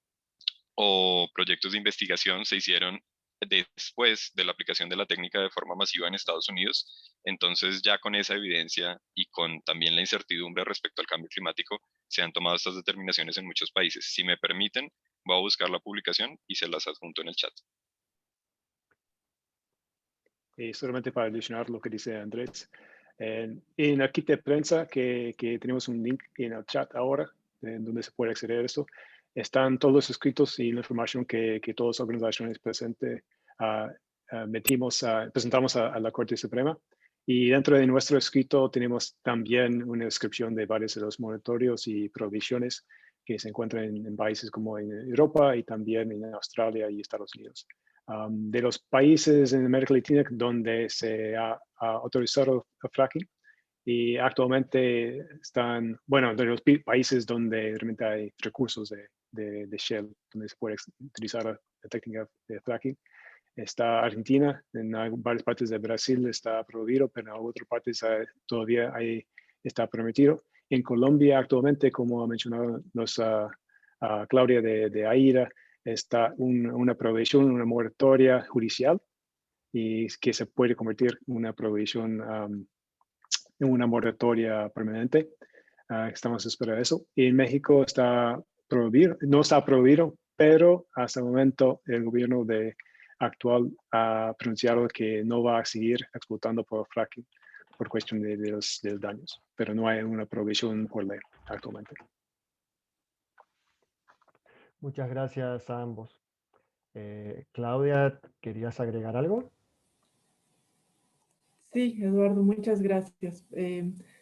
o proyectos de investigación se hicieron después de la aplicación de la técnica de forma masiva en Estados Unidos. Entonces, ya con esa evidencia y con también la incertidumbre respecto al cambio climático, se han tomado estas determinaciones en muchos países. Si me permiten, voy a buscar la publicación y se las adjunto en el chat. Y solamente para adicionar lo que dice Andrés, en el kit de prensa que tenemos un link en el chat ahora, en donde se puede acceder a esto, están todos los escritos y la información que todas las organizaciones presentes presentamos a la Corte Suprema. Y dentro de nuestro escrito tenemos también una descripción de varios de los moratorios y prohibiciones que se encuentran en países como en Europa y también en Australia y Estados Unidos. De los países en América Latina donde se ha autorizado el fracking, y actualmente están, bueno, de los países donde realmente hay recursos de shale, donde se puede utilizar la técnica de fracking. Está Argentina, en varias partes de Brasil está prohibido, pero en otras partes todavía está permitido. En Colombia actualmente, como ha mencionado Claudia de AIRA, está una prohibición, una moratoria judicial, y que se puede convertir en una prohibición en una moratoria permanente. Estamos esperando eso. Y en México está prohibido, no está prohibido, pero hasta el momento el gobierno actual ha pronunciado que no va a seguir explotando por fracking por cuestión de los daños, pero no hay una prohibición por ley actualmente. Muchas gracias a ambos. Claudia, ¿querías agregar algo? Sí, Eduardo, muchas gracias.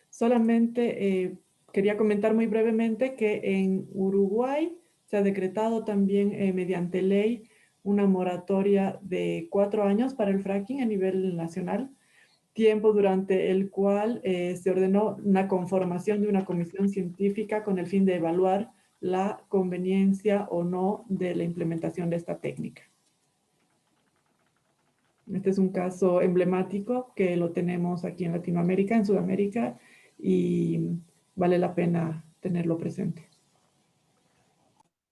Solamente quería comentar muy brevemente que en Uruguay se ha decretado también mediante ley una moratoria de 4 años para el fracking a nivel nacional, tiempo durante el cual se ordenó una conformación de una comisión científica con el fin de evaluar la conveniencia o no de la implementación de esta técnica. Este es un caso emblemático que lo tenemos aquí en Latinoamérica, en Sudamérica, y vale la pena tenerlo presente.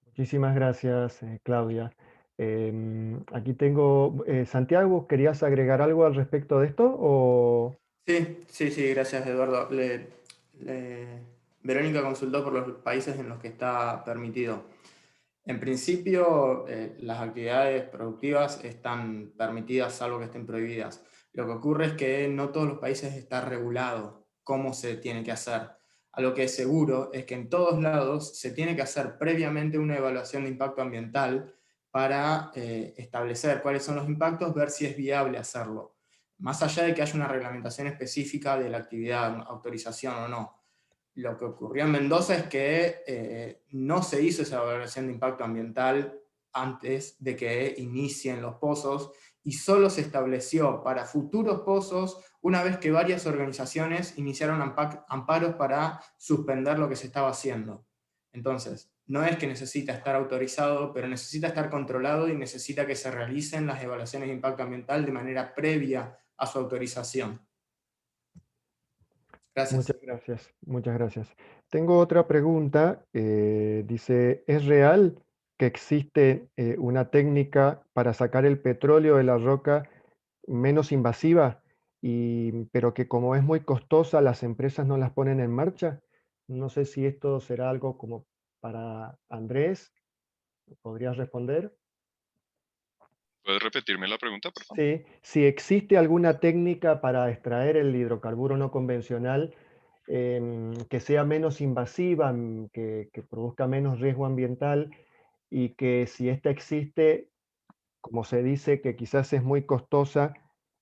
Muchísimas gracias, Claudia. Aquí tengo, Santiago, ¿querías agregar algo al respecto de esto? O... Sí, gracias, Eduardo. Verónica consultó por los países en los que está permitido. En principio, las actividades productivas están permitidas salvo que estén prohibidas. Lo que ocurre es que no todos los países está regulado cómo se tiene que hacer. A lo que es seguro es que en todos lados se tiene que hacer previamente una evaluación de impacto ambiental para establecer cuáles son los impactos, ver si es viable hacerlo. Más allá de que haya una reglamentación específica de la actividad, autorización o no. Lo que ocurrió en Mendoza es que no se hizo esa evaluación de impacto ambiental antes de que inicien los pozos, y solo se estableció para futuros pozos una vez que varias organizaciones iniciaron amparos para suspender lo que se estaba haciendo. Entonces, no es que necesita estar autorizado, pero necesita estar controlado y necesita que se realicen las evaluaciones de impacto ambiental de manera previa a su autorización. Gracias. Muchas gracias, muchas gracias. Tengo otra pregunta. Dice, ¿es real que existe una técnica para sacar el petróleo de la roca menos invasiva, pero que como es muy costosa, las empresas no las ponen en marcha? No sé si esto será algo como para Andrés. ¿Podrías responder? ¿Puedes repetirme la pregunta, por favor? Sí, si existe alguna técnica para extraer el hidrocarburo no convencional que sea menos invasiva, que produzca menos riesgo ambiental y que si esta existe, como se dice, que quizás es muy costosa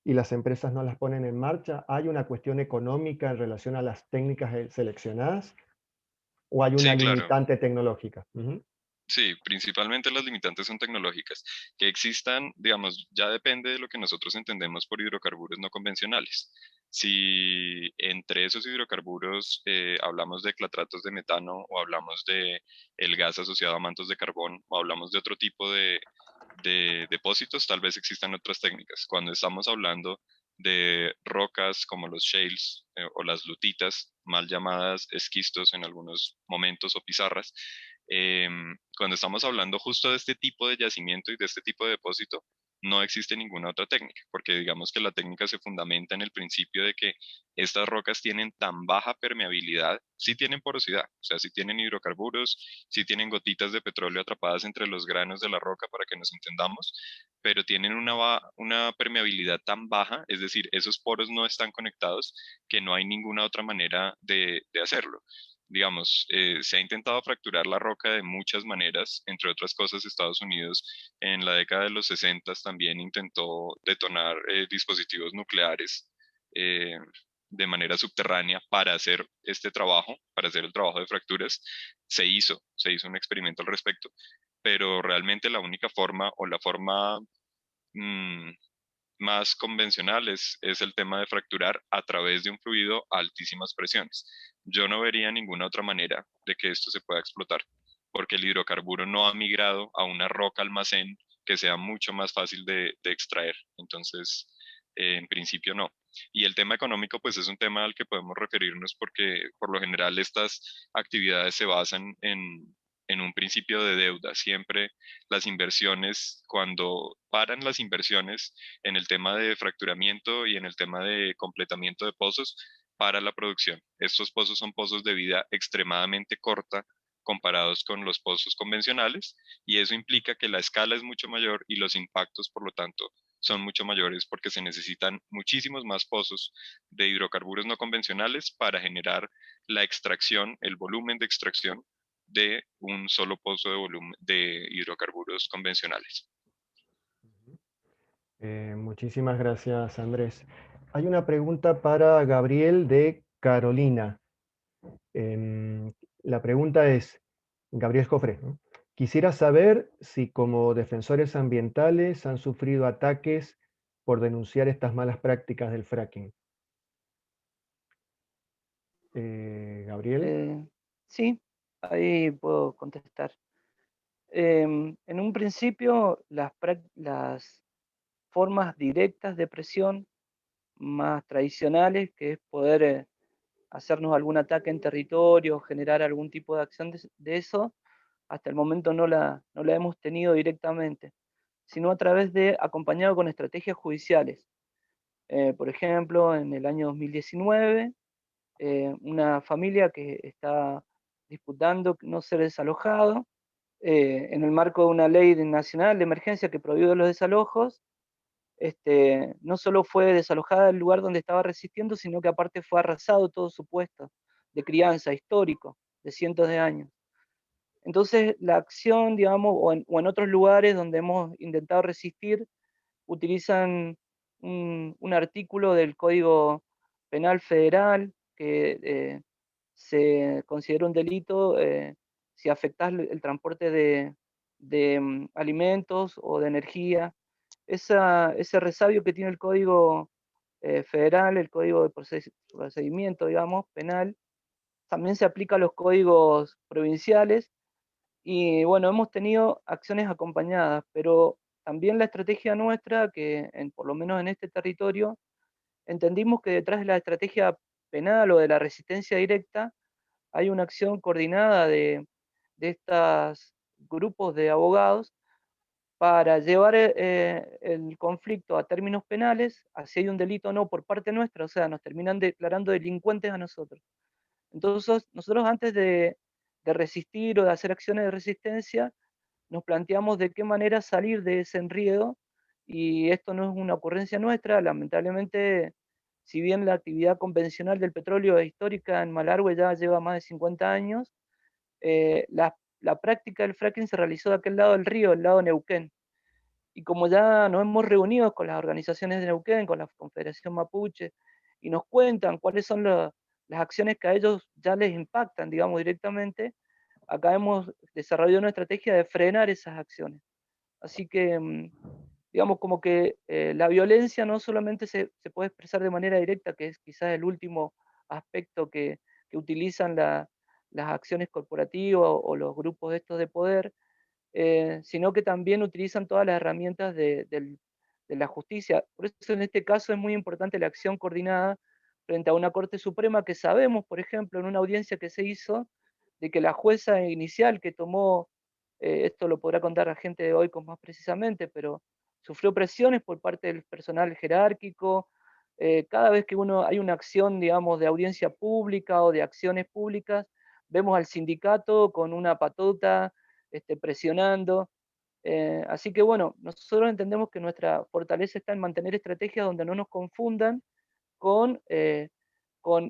y las empresas no las ponen en marcha, ¿hay una cuestión económica en relación a las técnicas seleccionadas o hay una Sí, claro. limitante tecnológica? Ujú. Sí, principalmente las limitantes son tecnológicas. Que existan, digamos, ya depende de lo que nosotros entendemos por hidrocarburos no convencionales. Si entre esos hidrocarburos hablamos de clatratos de metano o hablamos de el gas asociado a mantos de carbón o hablamos de otro tipo de depósitos, tal vez existan otras técnicas. Cuando estamos hablando de rocas como los shales o las lutitas, mal llamadas esquistos en algunos momentos o pizarras, cuando estamos hablando justo de este tipo de yacimiento y de este tipo de depósito, no existe ninguna otra técnica, porque digamos que la técnica se fundamenta en el principio de que estas rocas tienen tan baja permeabilidad, sí tienen porosidad, o sea, sí tienen hidrocarburos, sí tienen gotitas de petróleo atrapadas entre los granos de la roca para que nos entendamos, pero tienen una permeabilidad tan baja, es decir, esos poros no están conectados, que no hay ninguna otra manera de hacerlo. Digamos, se ha intentado fracturar la roca de muchas maneras, entre otras cosas Estados Unidos en la década de los 60 también intentó detonar dispositivos nucleares eh, de manera subterránea para hacer este trabajo, para hacer el trabajo de fracturas. Se hizo un experimento al respecto, pero realmente la única forma o la forma mm, más convencional es el tema de fracturar a través de un fluido a altísimas presiones. Yo no vería ninguna otra manera de que esto se pueda explotar, porque el hidrocarburo no ha migrado a una roca almacén que sea mucho más fácil de extraer. Entonces, en principio no. Y el tema económico, pues es un tema al que podemos referirnos porque por lo general estas actividades se basan en un principio de deuda. Siempre las inversiones, cuando paran las inversiones, en el tema de fracturamiento y en el tema de completamiento de pozos para la producción. Estos pozos son pozos de vida extremadamente corta comparados con los pozos convencionales y eso implica que la escala es mucho mayor y los impactos, por lo tanto, son mucho mayores porque se necesitan muchísimos más pozos de hidrocarburos no convencionales para generar la extracción, el volumen de extracción de un solo pozo de volumen de hidrocarburos convencionales. Muchísimas gracias, Andrés. Hay una pregunta para Gabriel de Carolina. Em, la pregunta es, Gabriel Jofré, ¿no? Quisiera saber si como defensores ambientales han sufrido ataques por denunciar estas malas prácticas del fracking. Gabriel. Sí, ahí puedo contestar. En un principio, las formas directas de presión más tradicionales, que es poder hacernos algún ataque en territorio, generar algún tipo de acción de eso, hasta el momento no la hemos tenido directamente, sino a través de acompañado con estrategias judiciales. Por ejemplo, en el año 2019, una familia que está disputando no ser desalojado, en el marco de una ley nacional de emergencia que prohíbe los desalojos, no solo fue desalojada del lugar donde estaba resistiendo, sino que aparte fue arrasado todo su puesto de crianza histórico de cientos de años. Entonces, la acción, digamos, o en otros lugares donde hemos intentado resistir, utilizan un artículo del Código Penal Federal que se considera un delito si afectas el transporte de alimentos o de energía. Ese resabio que tiene el Código Federal, el Código de Procedimiento, digamos, penal, también se aplica a los códigos provinciales. Y bueno, hemos tenido acciones acompañadas, pero también la estrategia nuestra, que por lo menos en este territorio, entendimos que detrás de la estrategia penal o de la resistencia directa, hay una acción coordinada de estos grupos de abogados para llevar el conflicto a términos penales, si hay un delito o no por parte nuestra, o sea, nos terminan declarando delincuentes a nosotros. Entonces, nosotros antes de resistir o de hacer acciones de resistencia, nos planteamos de qué manera salir de ese enredo, y esto no es una ocurrencia nuestra, lamentablemente, si bien la actividad convencional del petróleo es histórica en Malargüe, ya lleva más de 50 años, la práctica del fracking se realizó de aquel lado del río, del lado de Neuquén. Y como ya nos hemos reunido con las organizaciones de Neuquén, con la Confederación Mapuche, y nos cuentan cuáles son las acciones que a ellos ya les impactan, digamos, directamente, acá hemos desarrollado una estrategia de frenar esas acciones. Así que, digamos, como que la violencia no solamente se puede expresar de manera directa, que es quizás el último aspecto que utilizan las acciones corporativas o los grupos estos de poder, sino que también utilizan todas las herramientas de la justicia. Por eso en este caso es muy importante la acción coordinada frente a una Corte Suprema que sabemos, por ejemplo, en una audiencia que se hizo, de que la jueza inicial que tomó, esto lo podrá contar la gente de hoy con más precisamente, pero sufrió presiones por parte del personal jerárquico. Cada vez que hay una acción, digamos, de audiencia pública o de acciones públicas, vemos al sindicato con una patota presionando. Así que bueno, nosotros entendemos que nuestra fortaleza está en mantener estrategias donde no nos confundan con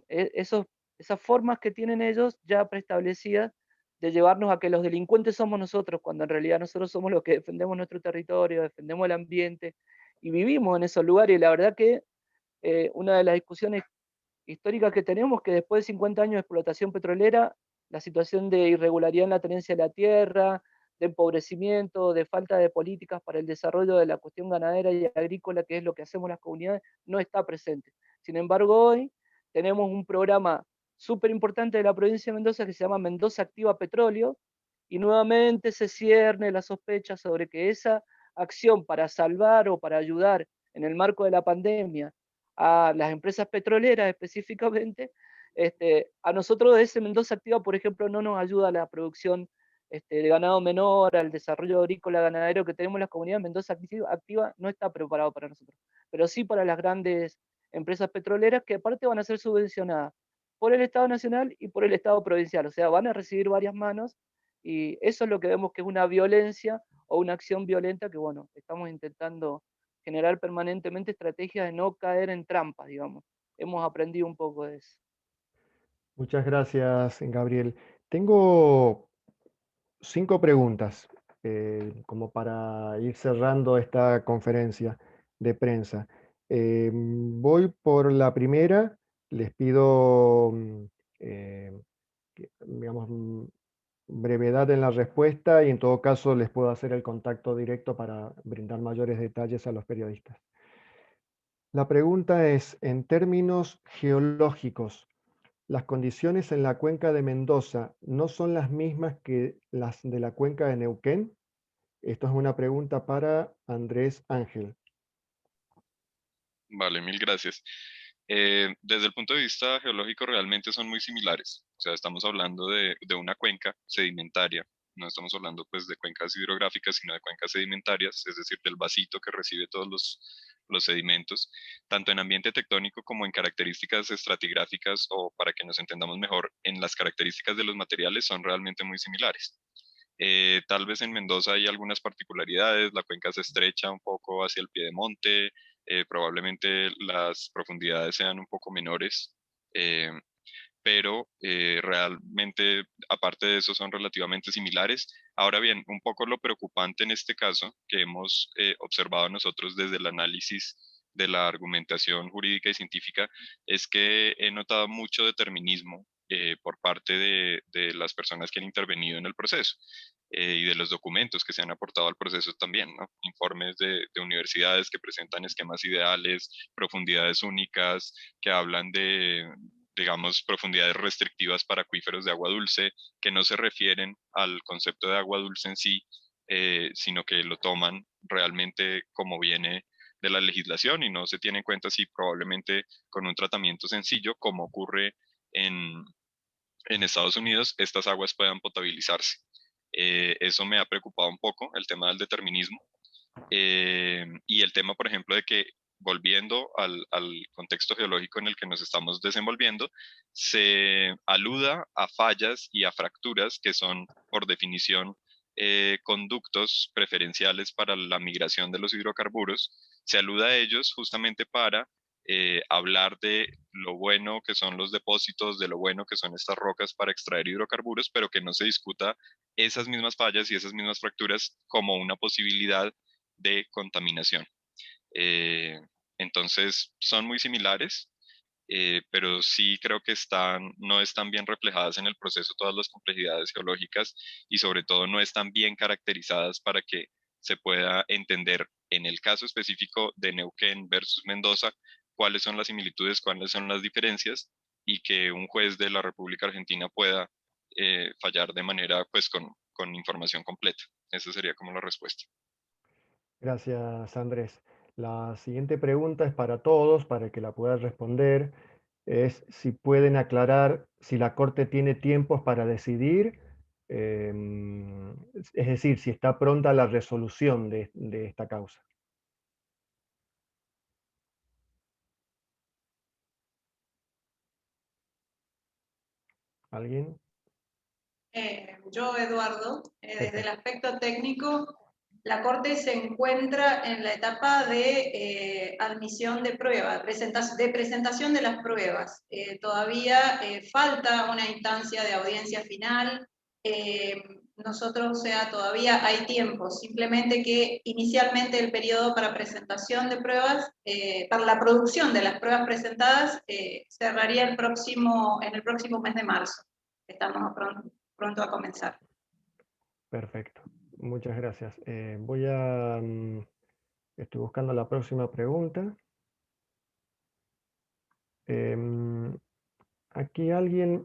esas formas que tienen ellos ya preestablecidas de llevarnos a que los delincuentes somos nosotros, cuando en realidad nosotros somos los que defendemos nuestro territorio, defendemos el ambiente y vivimos en esos lugares. Y la verdad que una de las discusiones históricas que tenemos, que después de 50 años de explotación petrolera, la situación de irregularidad en la tenencia de la tierra, de empobrecimiento, de falta de políticas para el desarrollo de la cuestión ganadera y agrícola, que es lo que hacemos las comunidades, no está presente. Sin embargo, hoy tenemos un programa súper importante de la provincia de Mendoza que se llama Mendoza Activa Petróleo, y nuevamente se cierne la sospecha sobre que esa acción para salvar o para ayudar en el marco de la pandemia a las empresas petroleras específicamente, a nosotros de ese Mendoza Activa, por ejemplo, no nos ayuda a la producción de ganado menor, al desarrollo agrícola ganadero que tenemos en las comunidades. Mendoza Activa no está preparado para nosotros, pero sí para las grandes empresas petroleras, que aparte van a ser subvencionadas por el Estado Nacional y por el Estado Provincial, o sea, van a recibir varias manos, y eso es lo que vemos que es una violencia o una acción violenta que, bueno, estamos intentando generar permanentemente estrategias de no caer en trampas, digamos. Hemos aprendido un poco de eso. Muchas gracias, Gabriel. Tengo 5 preguntas como para ir cerrando esta conferencia de prensa. Voy por la primera. Les pido, digamos, brevedad en la respuesta, y en todo caso les puedo hacer el contacto directo para brindar mayores detalles a los periodistas. La pregunta es, en términos geológicos, ¿las condiciones en la cuenca de Mendoza no son las mismas que las de la cuenca de Neuquén? Esto es una pregunta para Andrés Ángel. Vale, mil gracias. Desde el punto de vista geológico realmente son muy similares. O sea, estamos hablando de una cuenca sedimentaria. No estamos hablando pues de cuencas hidrográficas, sino de cuencas sedimentarias, es decir, del vasito que recibe todos los sedimentos, tanto en ambiente tectónico como en características estratigráficas, o para que nos entendamos mejor, en las características de los materiales son realmente muy similares. Tal vez en Mendoza hay algunas particularidades, la cuenca se estrecha un poco hacia el piedemonte, probablemente las profundidades sean un poco menores, eh, pero realmente, aparte de eso, son relativamente similares. Ahora bien, un poco lo preocupante en este caso, que hemos observado nosotros desde el análisis de la argumentación jurídica y científica, es que he notado mucho determinismo por parte de las personas que han intervenido en el proceso, y de los documentos que se han aportado al proceso también, ¿no? Informes de universidades que presentan esquemas ideales, profundidades únicas, que hablan de, digamos, profundidades restrictivas para acuíferos de agua dulce, que no se refieren al concepto de agua dulce en sí, sino que lo toman realmente como viene la legislación y no se tiene en cuenta si probablemente con un tratamiento sencillo, como ocurre en Estados Unidos, estas aguas puedan potabilizarse. Eso me ha preocupado un poco, el tema del determinismo, y el tema, por ejemplo, de que, volviendo al contexto geológico en el que nos estamos desenvolviendo, se aluda a fallas y a fracturas que son, por definición, conductos preferenciales para la migración de los hidrocarburos. Se aluda a ellos justamente para hablar de lo bueno que son los depósitos, de lo bueno que son estas rocas para extraer hidrocarburos, pero que no se discuta esas mismas fallas y esas mismas fracturas como una posibilidad de contaminación. Entonces, son muy similares, pero sí creo que no están bien reflejadas en el proceso todas las complejidades geológicas y sobre todo no están bien caracterizadas para que se pueda entender en el caso específico de Neuquén versus Mendoza cuáles son las similitudes, cuáles son las diferencias y que un juez de la República Argentina pueda fallar de manera, pues, con información completa. Esa sería como la respuesta. Gracias, Andrés. La siguiente pregunta es para todos, para que la puedan responder. Es si pueden aclarar si la Corte tiene tiempos para decidir, es decir, si está pronta la resolución de esta causa. ¿Alguien? Yo, Eduardo, desde el aspecto técnico, la Corte se encuentra en la etapa de admisión de pruebas, de presentación de las pruebas. Todavía falta una instancia de audiencia final. Nosotros, o sea, todavía hay tiempo, simplemente que inicialmente el periodo para presentación de pruebas, para la producción de las pruebas presentadas, cerraría en el próximo mes de marzo. Estamos pronto a comenzar. Perfecto, muchas gracias. Estoy buscando la próxima pregunta. Aquí alguien,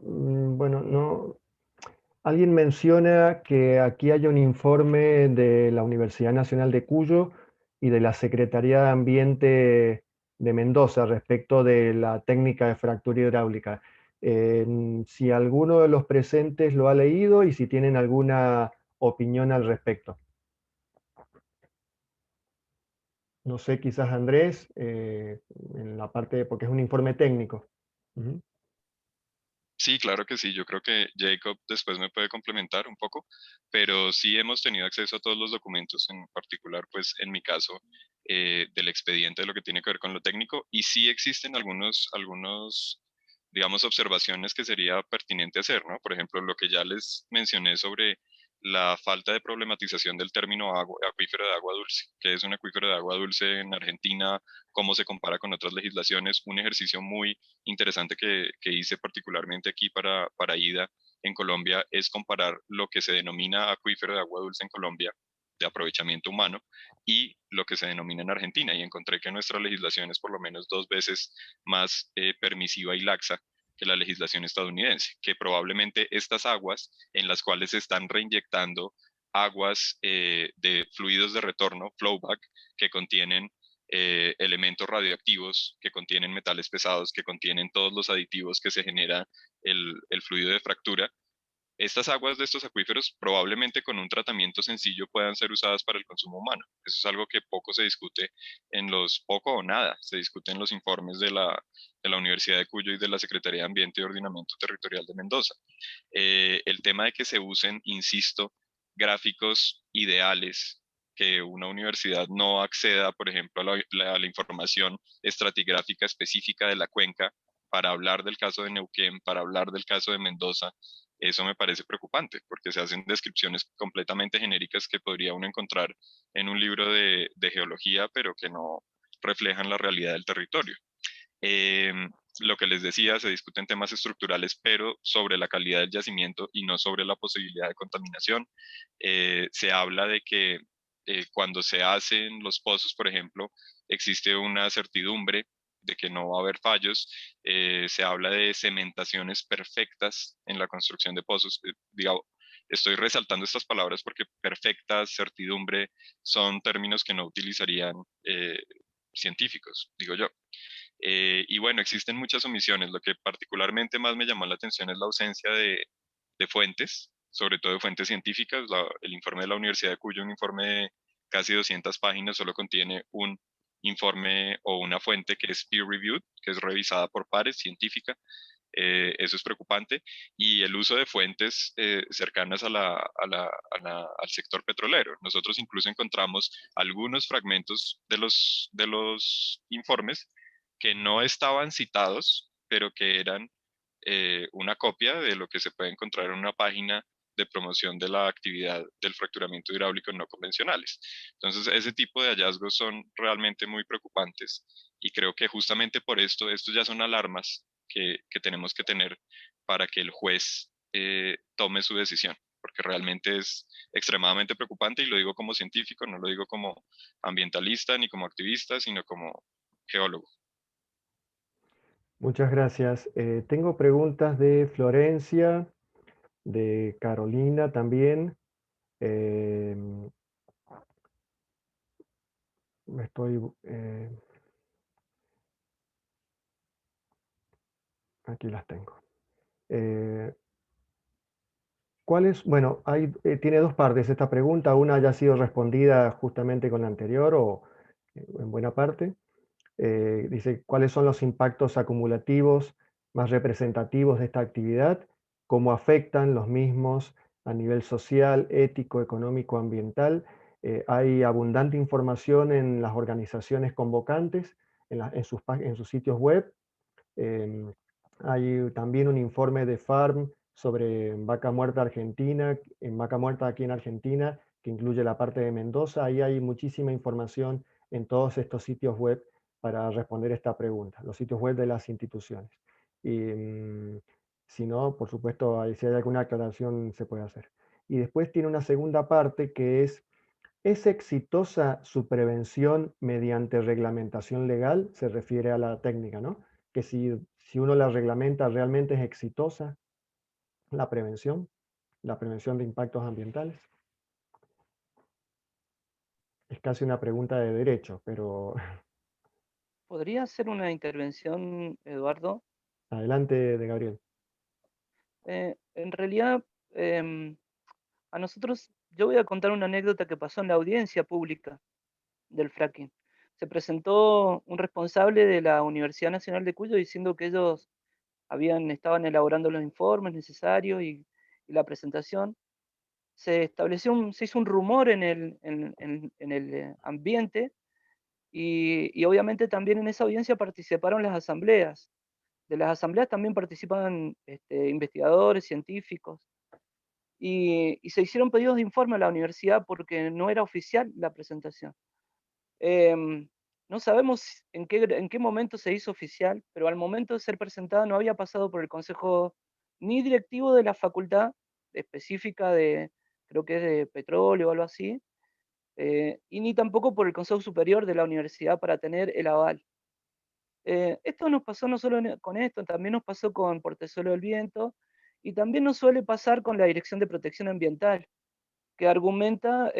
alguien menciona que aquí hay un informe de la Universidad Nacional de Cuyo y de la Secretaría de Ambiente de Mendoza respecto de la técnica de fractura hidráulica. Si alguno de los presentes lo ha leído y si tienen alguna opinión al respecto. No sé, quizás Andrés, en la parte, porque es un informe técnico. Ujú. Sí, claro que sí. Yo creo que Jacob después me puede complementar un poco, pero sí hemos tenido acceso a todos los documentos, en particular, pues en mi caso, del expediente de lo que tiene que ver con lo técnico, y sí existen algunos, digamos, observaciones que sería pertinente hacer, ¿no? Por ejemplo, lo que ya les mencioné sobre la falta de problematización del término acuífero de agua dulce, que es un acuífero de agua dulce en Argentina, cómo se compara con otras legislaciones, un ejercicio muy interesante que hice particularmente aquí para IDA en Colombia es comparar lo que se denomina acuífero de agua dulce en Colombia de aprovechamiento humano y lo que se denomina en Argentina, y encontré que nuestra legislación es por lo menos 2 veces más permisiva y laxa que la legislación estadounidense, que probablemente estas aguas en las cuales se están reinyectando aguas de fluidos de retorno, flowback, que contienen elementos radioactivos, que contienen metales pesados, que contienen todos los aditivos que se genera el fluido de fractura. Estas aguas de estos acuíferos probablemente con un tratamiento sencillo puedan ser usadas para el consumo humano. Eso es algo que poco se discute poco o nada, se discute en los informes de la Universidad de Cuyo y de la Secretaría de Ambiente y Ordenamiento Territorial de Mendoza. El tema de que se usen, insisto, gráficos ideales, que una universidad no acceda, por ejemplo, a la información estratigráfica específica de la cuenca para hablar del caso de Neuquén, para hablar del caso de Mendoza, eso me parece preocupante, porque se hacen descripciones completamente genéricas que podría uno encontrar en un libro de geología, pero que no reflejan la realidad del territorio. Lo que les decía, se discuten temas estructurales, pero sobre la calidad del yacimiento y no sobre la posibilidad de contaminación. Se habla de que cuando se hacen los pozos, por ejemplo, existe una certidumbre de que no va a haber fallos. Se habla de cementaciones perfectas en la construcción de pozos. Estoy resaltando estas palabras porque perfectas, certidumbre, son términos que no utilizarían científicos, digo yo. Y bueno, existen muchas omisiones. Lo que particularmente más me llamó la atención es la ausencia de fuentes, sobre todo de fuentes científicas. El informe de la Universidad de Cuyo, un informe de casi 200 páginas, solo contiene un informe o una fuente que es peer-reviewed, que es revisada por pares, científica. Eso es preocupante. Y el uso de fuentes cercanas al sector petrolero. Nosotros incluso encontramos algunos fragmentos de los informes que no estaban citados, pero que eran una copia de lo que se puede encontrar en una página de promoción de la actividad del fracturamiento hidráulico no convencionales. Entonces, ese tipo de hallazgos son realmente muy preocupantes y creo que justamente por esto, estos ya son alarmas que tenemos que tener para que el juez tome su decisión, porque realmente es extremadamente preocupante y lo digo como científico, no lo digo como ambientalista ni como activista, sino como geólogo. Muchas gracias. Tengo preguntas de Florencia, de Carolina también. Me estoy... aquí las tengo. Bueno, tiene dos partes esta pregunta. Una ya ha sido respondida justamente con la anterior o en buena parte. Dice, ¿cuáles son los impactos acumulativos más representativos de esta actividad? ¿Cómo afectan los mismos a nivel social, ético, económico, ambiental? Hay abundante información en las organizaciones convocantes, en sus sitios web. Hay también un informe de FARM sobre vaca muerta argentina, en vaca muerta aquí en Argentina, que incluye la parte de Mendoza. Ahí hay muchísima información en todos estos sitios web para responder esta pregunta, los sitios web de las instituciones. Y si no, por supuesto, si hay alguna aclaración se puede hacer. Y después tiene una segunda parte que ¿es exitosa su prevención mediante reglamentación legal? Se refiere a la técnica, ¿no? Que si uno la reglamenta, ¿realmente es exitosa la prevención de impactos ambientales? Es casi una pregunta de derecho, pero ¿Podría hacer una intervención, Eduardo? adelante, de Gabriel. En realidad, a nosotros, yo voy a contar una anécdota que pasó en la audiencia pública del fracking. Se presentó un responsable de la Universidad Nacional de Cuyo diciendo que ellos estaban elaborando los informes necesarios y la presentación. Se hizo un rumor en el ambiente y obviamente también en esa audiencia participaron las asambleas. De las asambleas también participan investigadores, científicos, y se hicieron pedidos de informe a la universidad porque no era oficial la presentación. No sabemos en qué momento se hizo oficial, pero al momento de ser presentada no había pasado por el consejo ni directivo de la facultad específica de, creo que es de petróleo o algo así, y ni tampoco por el consejo superior de la universidad para tener el aval. Esto nos pasó no solo con esto, también nos pasó con Portezuelo del Viento, y también nos suele pasar con la Dirección de Protección Ambiental, que argumenta,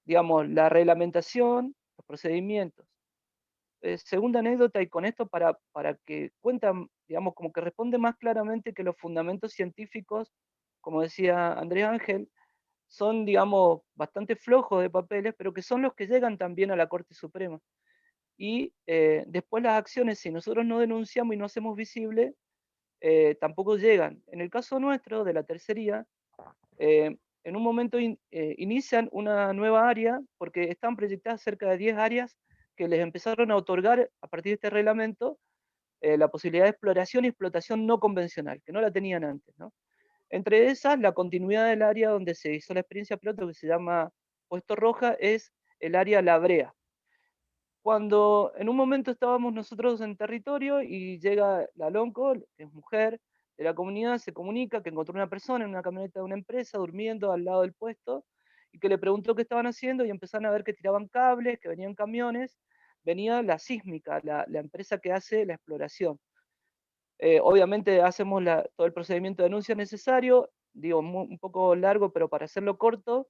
digamos, la reglamentación, los procedimientos. Segunda anécdota, y con esto para que cuentan, digamos, como que responde más claramente que los fundamentos científicos, como decía Andrés Ángel, son, digamos, bastante flojos de papeles, pero que son los que llegan también a la Corte Suprema. Y después las acciones, si nosotros no denunciamos y no hacemos visible, tampoco llegan. En el caso nuestro, de la tercería, en un momento inician una nueva área, porque están proyectadas cerca de 10 áreas que les empezaron a otorgar a partir de este reglamento la posibilidad de exploración y explotación no convencional, que no la tenían antes, ¿no? Entre esas, la continuidad del área donde se hizo la experiencia piloto, que se llama Puesto Roja, es el área La Brea. Cuando en un momento estábamos nosotros en territorio y llega la Lonco, que es mujer de la comunidad, se comunica que encontró una persona en una camioneta de una empresa durmiendo al lado del puesto y que le preguntó qué estaban haciendo y empezaron a ver que tiraban cables, que venían camiones, venía la sísmica, la empresa que hace la exploración. Obviamente hacemos todo el procedimiento de denuncia necesario, digo, un poco largo, pero para hacerlo corto,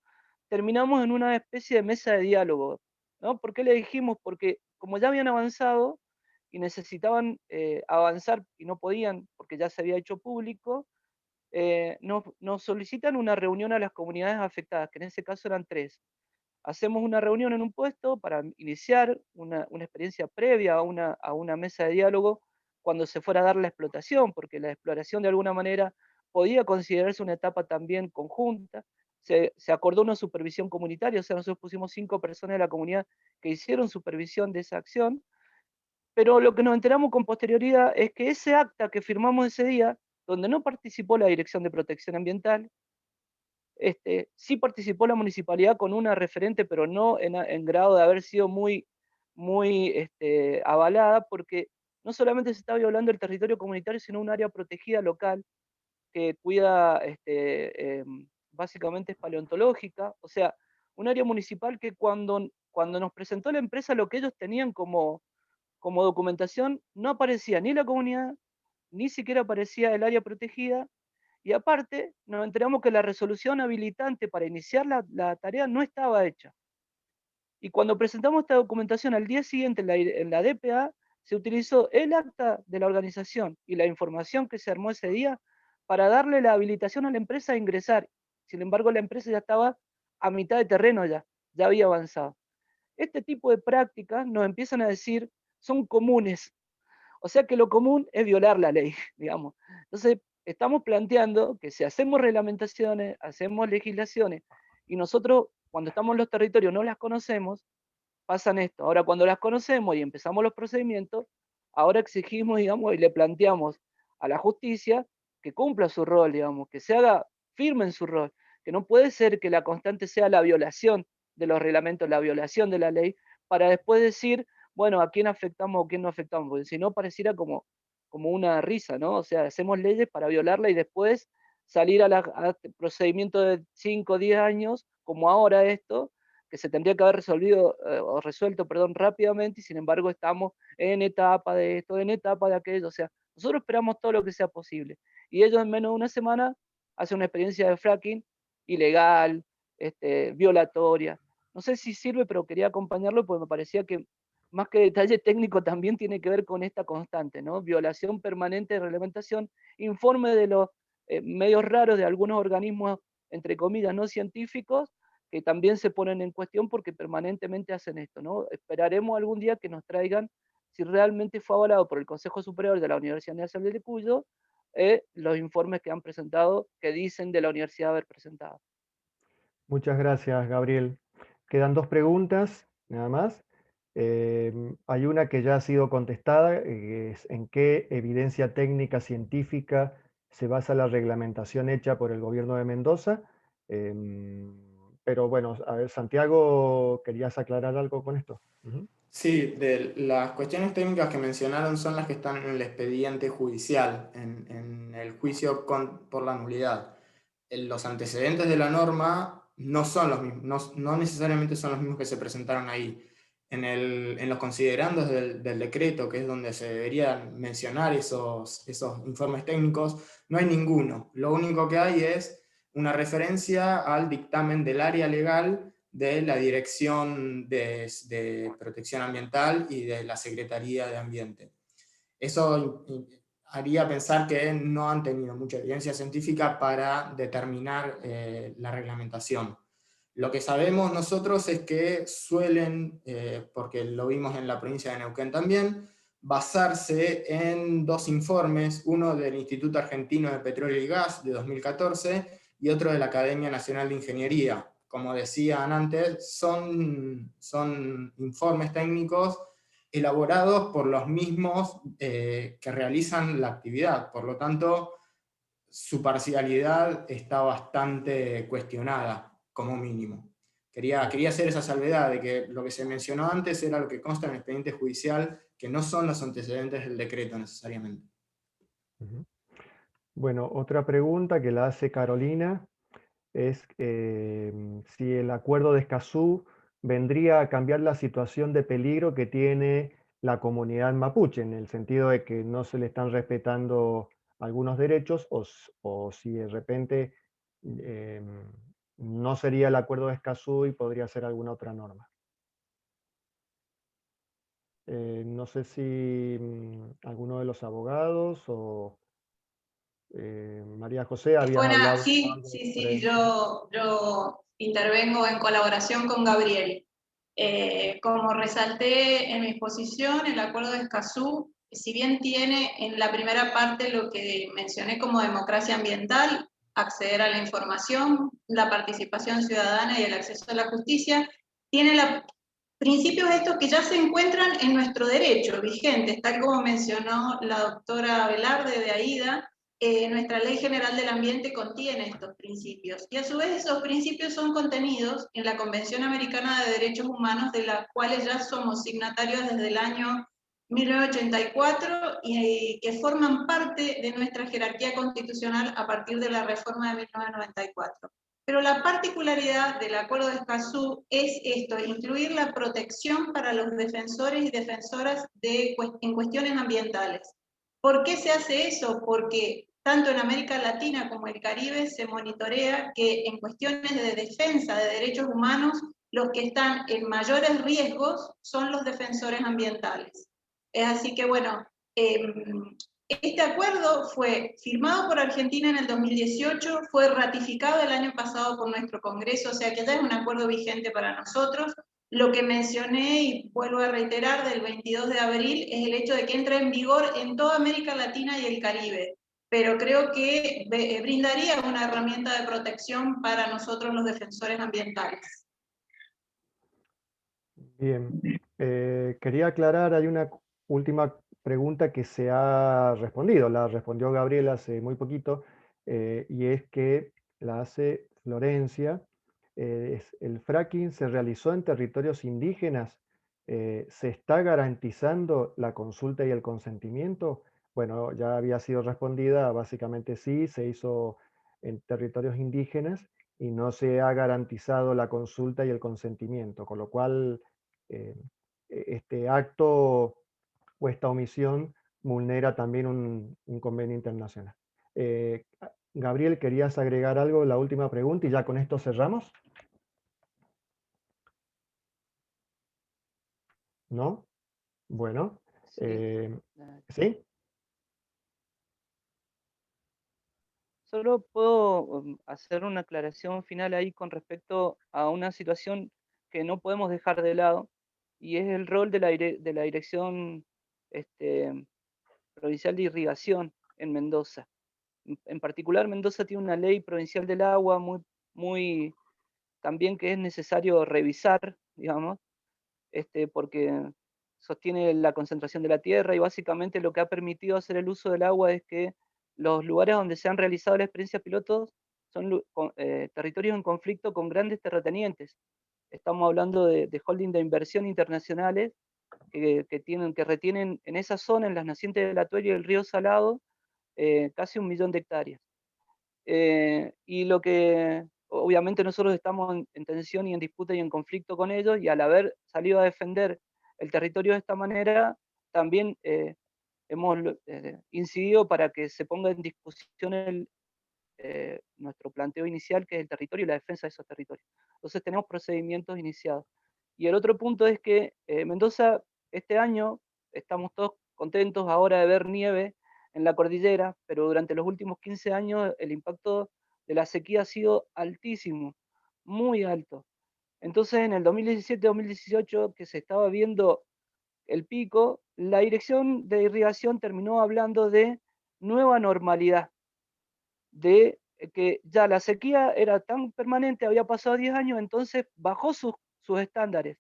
terminamos en una especie de mesa de diálogo, ¿no? ¿Por qué le dijimos? Porque como ya habían avanzado y necesitaban avanzar y no podían porque ya se había hecho público, nos solicitan una reunión a las comunidades afectadas, que en ese caso eran 3. Hacemos una reunión en un puesto para iniciar una experiencia previa a una mesa de diálogo cuando se fuera a dar la explotación, porque la exploración de alguna manera podía considerarse una etapa también conjunta. Se acordó una supervisión comunitaria, o sea, nosotros pusimos 5 personas de la comunidad que hicieron supervisión de esa acción, pero lo que nos enteramos con posterioridad es que ese acta que firmamos ese día, donde no participó la Dirección de Protección Ambiental, sí participó la municipalidad con una referente, pero no en grado de haber sido muy avalada, porque no solamente se está violando el territorio comunitario, sino un área protegida local que cuida, básicamente es paleontológica, o sea, un área municipal que cuando nos presentó la empresa lo que ellos tenían como documentación, no aparecía ni la comunidad, ni siquiera aparecía el área protegida, y aparte nos enteramos que la resolución habilitante para iniciar la tarea no estaba hecha. Y cuando presentamos esta documentación al día siguiente en la DPA, se utilizó el acta de la organización y la información que se armó ese día para darle la habilitación a la empresa a ingresar. Sin embargo, la empresa ya estaba a mitad de terreno, ya había avanzado. Este tipo de prácticas nos empiezan a decir son comunes. O sea que lo común es violar la ley, digamos. Entonces, estamos planteando que si hacemos reglamentaciones, hacemos legislaciones, y nosotros cuando estamos en los territorios no las conocemos, pasan esto. Ahora cuando las conocemos y empezamos los procedimientos, ahora exigimos, digamos, y le planteamos a la justicia que cumpla su rol, digamos, que se haga firme en su rol, que no puede ser que la constante sea la violación de los reglamentos, la violación de la ley, para después decir, bueno, a quién afectamos o quién no afectamos, porque si no pareciera como una risa, ¿no? O sea, hacemos leyes para violarla y después salir a procedimientos de 5 o 10 años, como ahora esto, que se tendría que haber o resuelto, perdón, rápidamente, y sin embargo estamos en etapa de esto, en etapa de aquello. O sea, nosotros esperamos todo lo que sea posible. Y ellos en menos de una semana hacen una experiencia de fracking ilegal, violatoria. No sé si sirve, pero quería acompañarlo porque me parecía que más que detalle técnico también tiene que ver con esta constante, ¿no? Violación permanente de reglamentación, informe de los medios raros de algunos organismos, entre comillas, no científicos, que también se ponen en cuestión porque permanentemente hacen esto, ¿no? Esperaremos algún día que nos traigan si realmente fue avalado por el Consejo Superior de la Universidad Nacional de Cuyo los informes que han presentado, que dicen de la universidad haber presentado. Muchas gracias, Gabriel. Quedan 2 preguntas, nada más. Hay una que ya ha sido contestada, es en qué evidencia técnica científica se basa la reglamentación hecha por el gobierno de Mendoza. Pero bueno, a ver, Santiago, ¿querías aclarar algo con esto? Sí, de las cuestiones técnicas que mencionaron son las que están en el expediente judicial, en el juicio por la nulidad. Los antecedentes de la norma no son los mismos, no necesariamente son los mismos que se presentaron ahí. En los considerandos del decreto, que es donde se deberían mencionar esos informes técnicos, no hay ninguno. Lo único que hay es una referencia al dictamen del área legal de la Dirección de Protección Ambiental y de la Secretaría de Ambiente. Eso haría pensar que no han tenido mucha evidencia científica para determinar la reglamentación. Lo que sabemos nosotros es que suelen, porque lo vimos en la provincia de Neuquén también, basarse en 2 informes, uno del Instituto Argentino de Petróleo y Gas de 2014 y otro de la Academia Nacional de Ingeniería. Como decían antes, son informes técnicos elaborados por los mismos que realizan la actividad. Por lo tanto, su parcialidad está bastante cuestionada, como mínimo. Quería hacer esa salvedad de que lo que se mencionó antes era lo que consta en el expediente judicial, que no son los antecedentes del decreto necesariamente. Bueno, otra pregunta que la hace Carolina es si el acuerdo de Escazú vendría a cambiar la situación de peligro que tiene la comunidad mapuche, en el sentido de que no se le están respetando algunos derechos, o si de repente no sería el acuerdo de Escazú y podría ser alguna otra norma. No sé si alguno de los abogados o María José habías hablado Sí, algo sí, sobre sí, esto. yo intervengo en colaboración con Gabriel. Como resalté en mi exposición, el acuerdo de Escazú, si bien tiene en la primera parte lo que mencioné como democracia ambiental, acceder a la información, la participación ciudadana y el acceso a la justicia, tiene principios estos que ya se encuentran en nuestro derecho vigentes, tal como mencionó la doctora Velarde de AIDA. Nuestra Ley General del Ambiente contiene estos principios y a su vez esos principios son contenidos en la Convención Americana de Derechos Humanos, de la cual ya somos signatarios desde el año 1984 y que forman parte de nuestra jerarquía constitucional a partir de la reforma de 1994. Pero la particularidad del Acuerdo de Escazú es esto, incluir la protección para los defensores y defensoras en cuestiones ambientales. ¿Por qué se hace eso? Porque tanto en América Latina como el Caribe se monitorea que en cuestiones de defensa de derechos humanos, los que están en mayores riesgos son los defensores ambientales. Es así que, bueno, este acuerdo fue firmado por Argentina en el 2018, fue ratificado el año pasado por nuestro Congreso, o sea que ya es un acuerdo vigente para nosotros. Lo que mencioné y vuelvo a reiterar del 22 de abril es el hecho de que entra en vigor en toda América Latina y el Caribe, pero creo que brindaría una herramienta de protección para nosotros los defensores ambientales. Bien, quería aclarar, hay una última pregunta que se ha respondido, la respondió Gabriel hace muy poquito, y es que la hace Florencia. ¿El fracking se realizó en territorios indígenas? ¿Se está garantizando la consulta y el consentimiento? Bueno, ya había sido respondida, básicamente sí, se hizo en territorios indígenas y no se ha garantizado la consulta y el consentimiento, con lo cual este acto o esta omisión vulnera también un convenio internacional. Gabriel, ¿querías agregar algo? La última pregunta y ya con esto cerramos. ¿No? Bueno. ¿Sí? Solo puedo hacer una aclaración final ahí con respecto a una situación que no podemos dejar de lado, y es el rol de la Dirección Provincial de Irrigación en Mendoza. En particular, Mendoza tiene una ley provincial del agua muy también que es necesario revisar, digamos, porque sostiene la concentración de la tierra y básicamente lo que ha permitido hacer el uso del agua es que los lugares donde se han realizado la experiencia pilotos son territorios en conflicto con grandes terratenientes. Estamos hablando de holding de inversión internacionales que retienen en esa zona, en las nacientes del Atuello y el río Salado, casi 1 millón de hectáreas. Y lo que obviamente nosotros estamos en tensión y en disputa y en conflicto con ellos, y al haber salido a defender el territorio de esta manera, también hemos incidido para que se ponga en discusión nuestro planteo inicial, que es el territorio y la defensa de esos territorios. Entonces tenemos procedimientos iniciados. Y el otro punto es que Mendoza, este año, estamos todos contentos ahora de ver nieve en la cordillera, pero durante los últimos 15 años el impacto de la sequía ha sido altísimo, muy alto. Entonces en el 2017-2018, que se estaba viendo el pico, la Dirección de Irrigación terminó hablando de nueva normalidad, de que ya la sequía era tan permanente, había pasado 10 años, entonces bajó sus estándares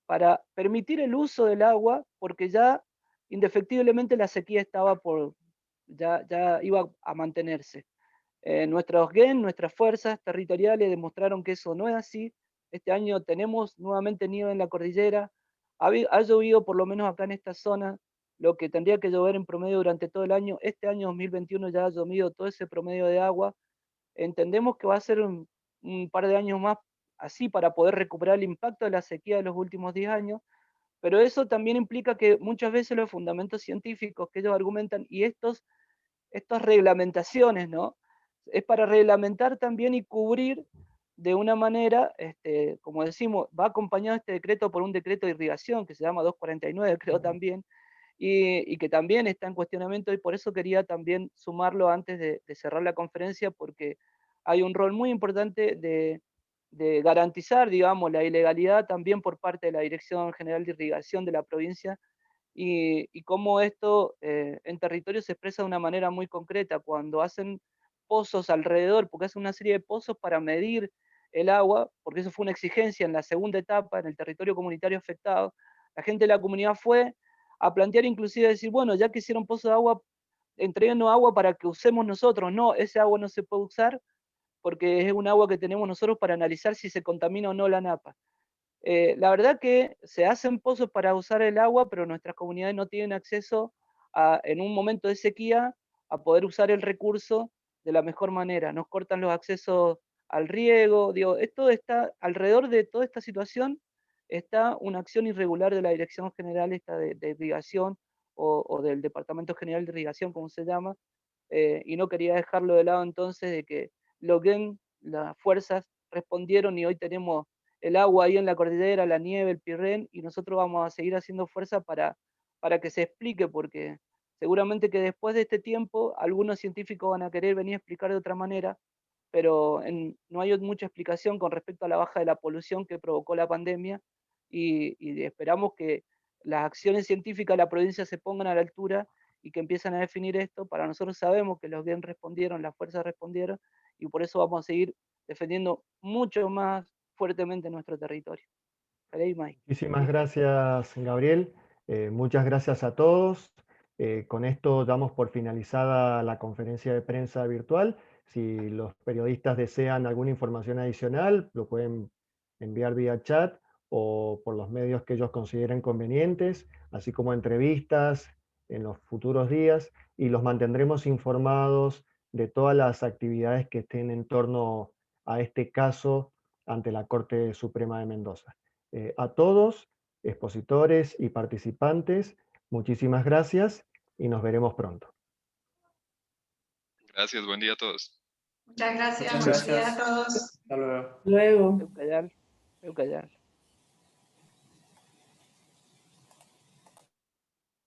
para permitir el uso del agua, porque ya indefectiblemente la sequía ya iba a mantenerse. Nuestros GEN, nuestras fuerzas territoriales demostraron que eso no es así. Este año tenemos nuevamente nieve en la cordillera, ha llovido por lo menos acá en esta zona lo que tendría que llover en promedio durante todo el año. Este año 2021 ya ha llovido todo ese promedio de agua. Entendemos que va a ser un par de años más así para poder recuperar el impacto de la sequía de los últimos 10 años, pero eso también implica que muchas veces los fundamentos científicos que ellos argumentan y estas reglamentaciones, ¿no? Es para reglamentar también y cubrir de una manera, como decimos, va acompañado este decreto por un decreto de irrigación que se llama 249, creo también, y que también está en cuestionamiento, y por eso quería también sumarlo antes de cerrar la conferencia, porque hay un rol muy importante de garantizar, digamos, la ilegalidad también por parte de la Dirección General de Irrigación de la provincia, y cómo esto en territorio se expresa de una manera muy concreta, cuando hacen pozos alrededor, porque hacen una serie de pozos para medir el agua, porque eso fue una exigencia en la segunda etapa, en el territorio comunitario afectado. La gente de la comunidad fue a plantear inclusive decir, bueno, ya que hicieron pozos de agua, entréguenos agua para que usemos nosotros. No, ese agua no se puede usar porque es un agua que tenemos nosotros para analizar si se contamina o no la napa. La verdad que se hacen pozos para usar el agua, pero nuestras comunidades no tienen acceso en un momento de sequía a poder usar el recurso de la mejor manera. Nos cortan los accesos al riego. Digo, esto está alrededor de toda esta situación, está una acción irregular de la Dirección General de Irrigación o del Departamento General de Irrigación, como se llama, y no quería dejarlo de lado entonces de que las fuerzas respondieron y hoy tenemos el agua ahí en la cordillera, la nieve, el pirrén, y nosotros vamos a seguir haciendo fuerza para que se explique, porque seguramente que después de este tiempo algunos científicos van a querer venir a explicar de otra manera, pero no hay mucha explicación con respecto a la baja de la polución que provocó la pandemia, y esperamos que las acciones científicas de la provincia se pongan a la altura y que empiezan a definir esto. Para nosotros sabemos que los bien respondieron, las fuerzas respondieron, y por eso vamos a seguir defendiendo mucho más fuertemente nuestro territorio. Muchísimas gracias, Gabriel. Muchas gracias a todos. Con esto damos por finalizada la conferencia de prensa virtual. Si los periodistas desean alguna información adicional, lo pueden enviar vía chat o por los medios que ellos consideren convenientes, así como entrevistas en los futuros días, y los mantendremos informados de todas las actividades que estén en torno a este caso ante la Corte Suprema de Mendoza. A todos, expositores y participantes, muchísimas gracias y nos veremos pronto. Gracias, buen día a todos. Muchas gracias, Muchas buenos días gracias. a todos. Hasta luego. Luego. Voy a callar.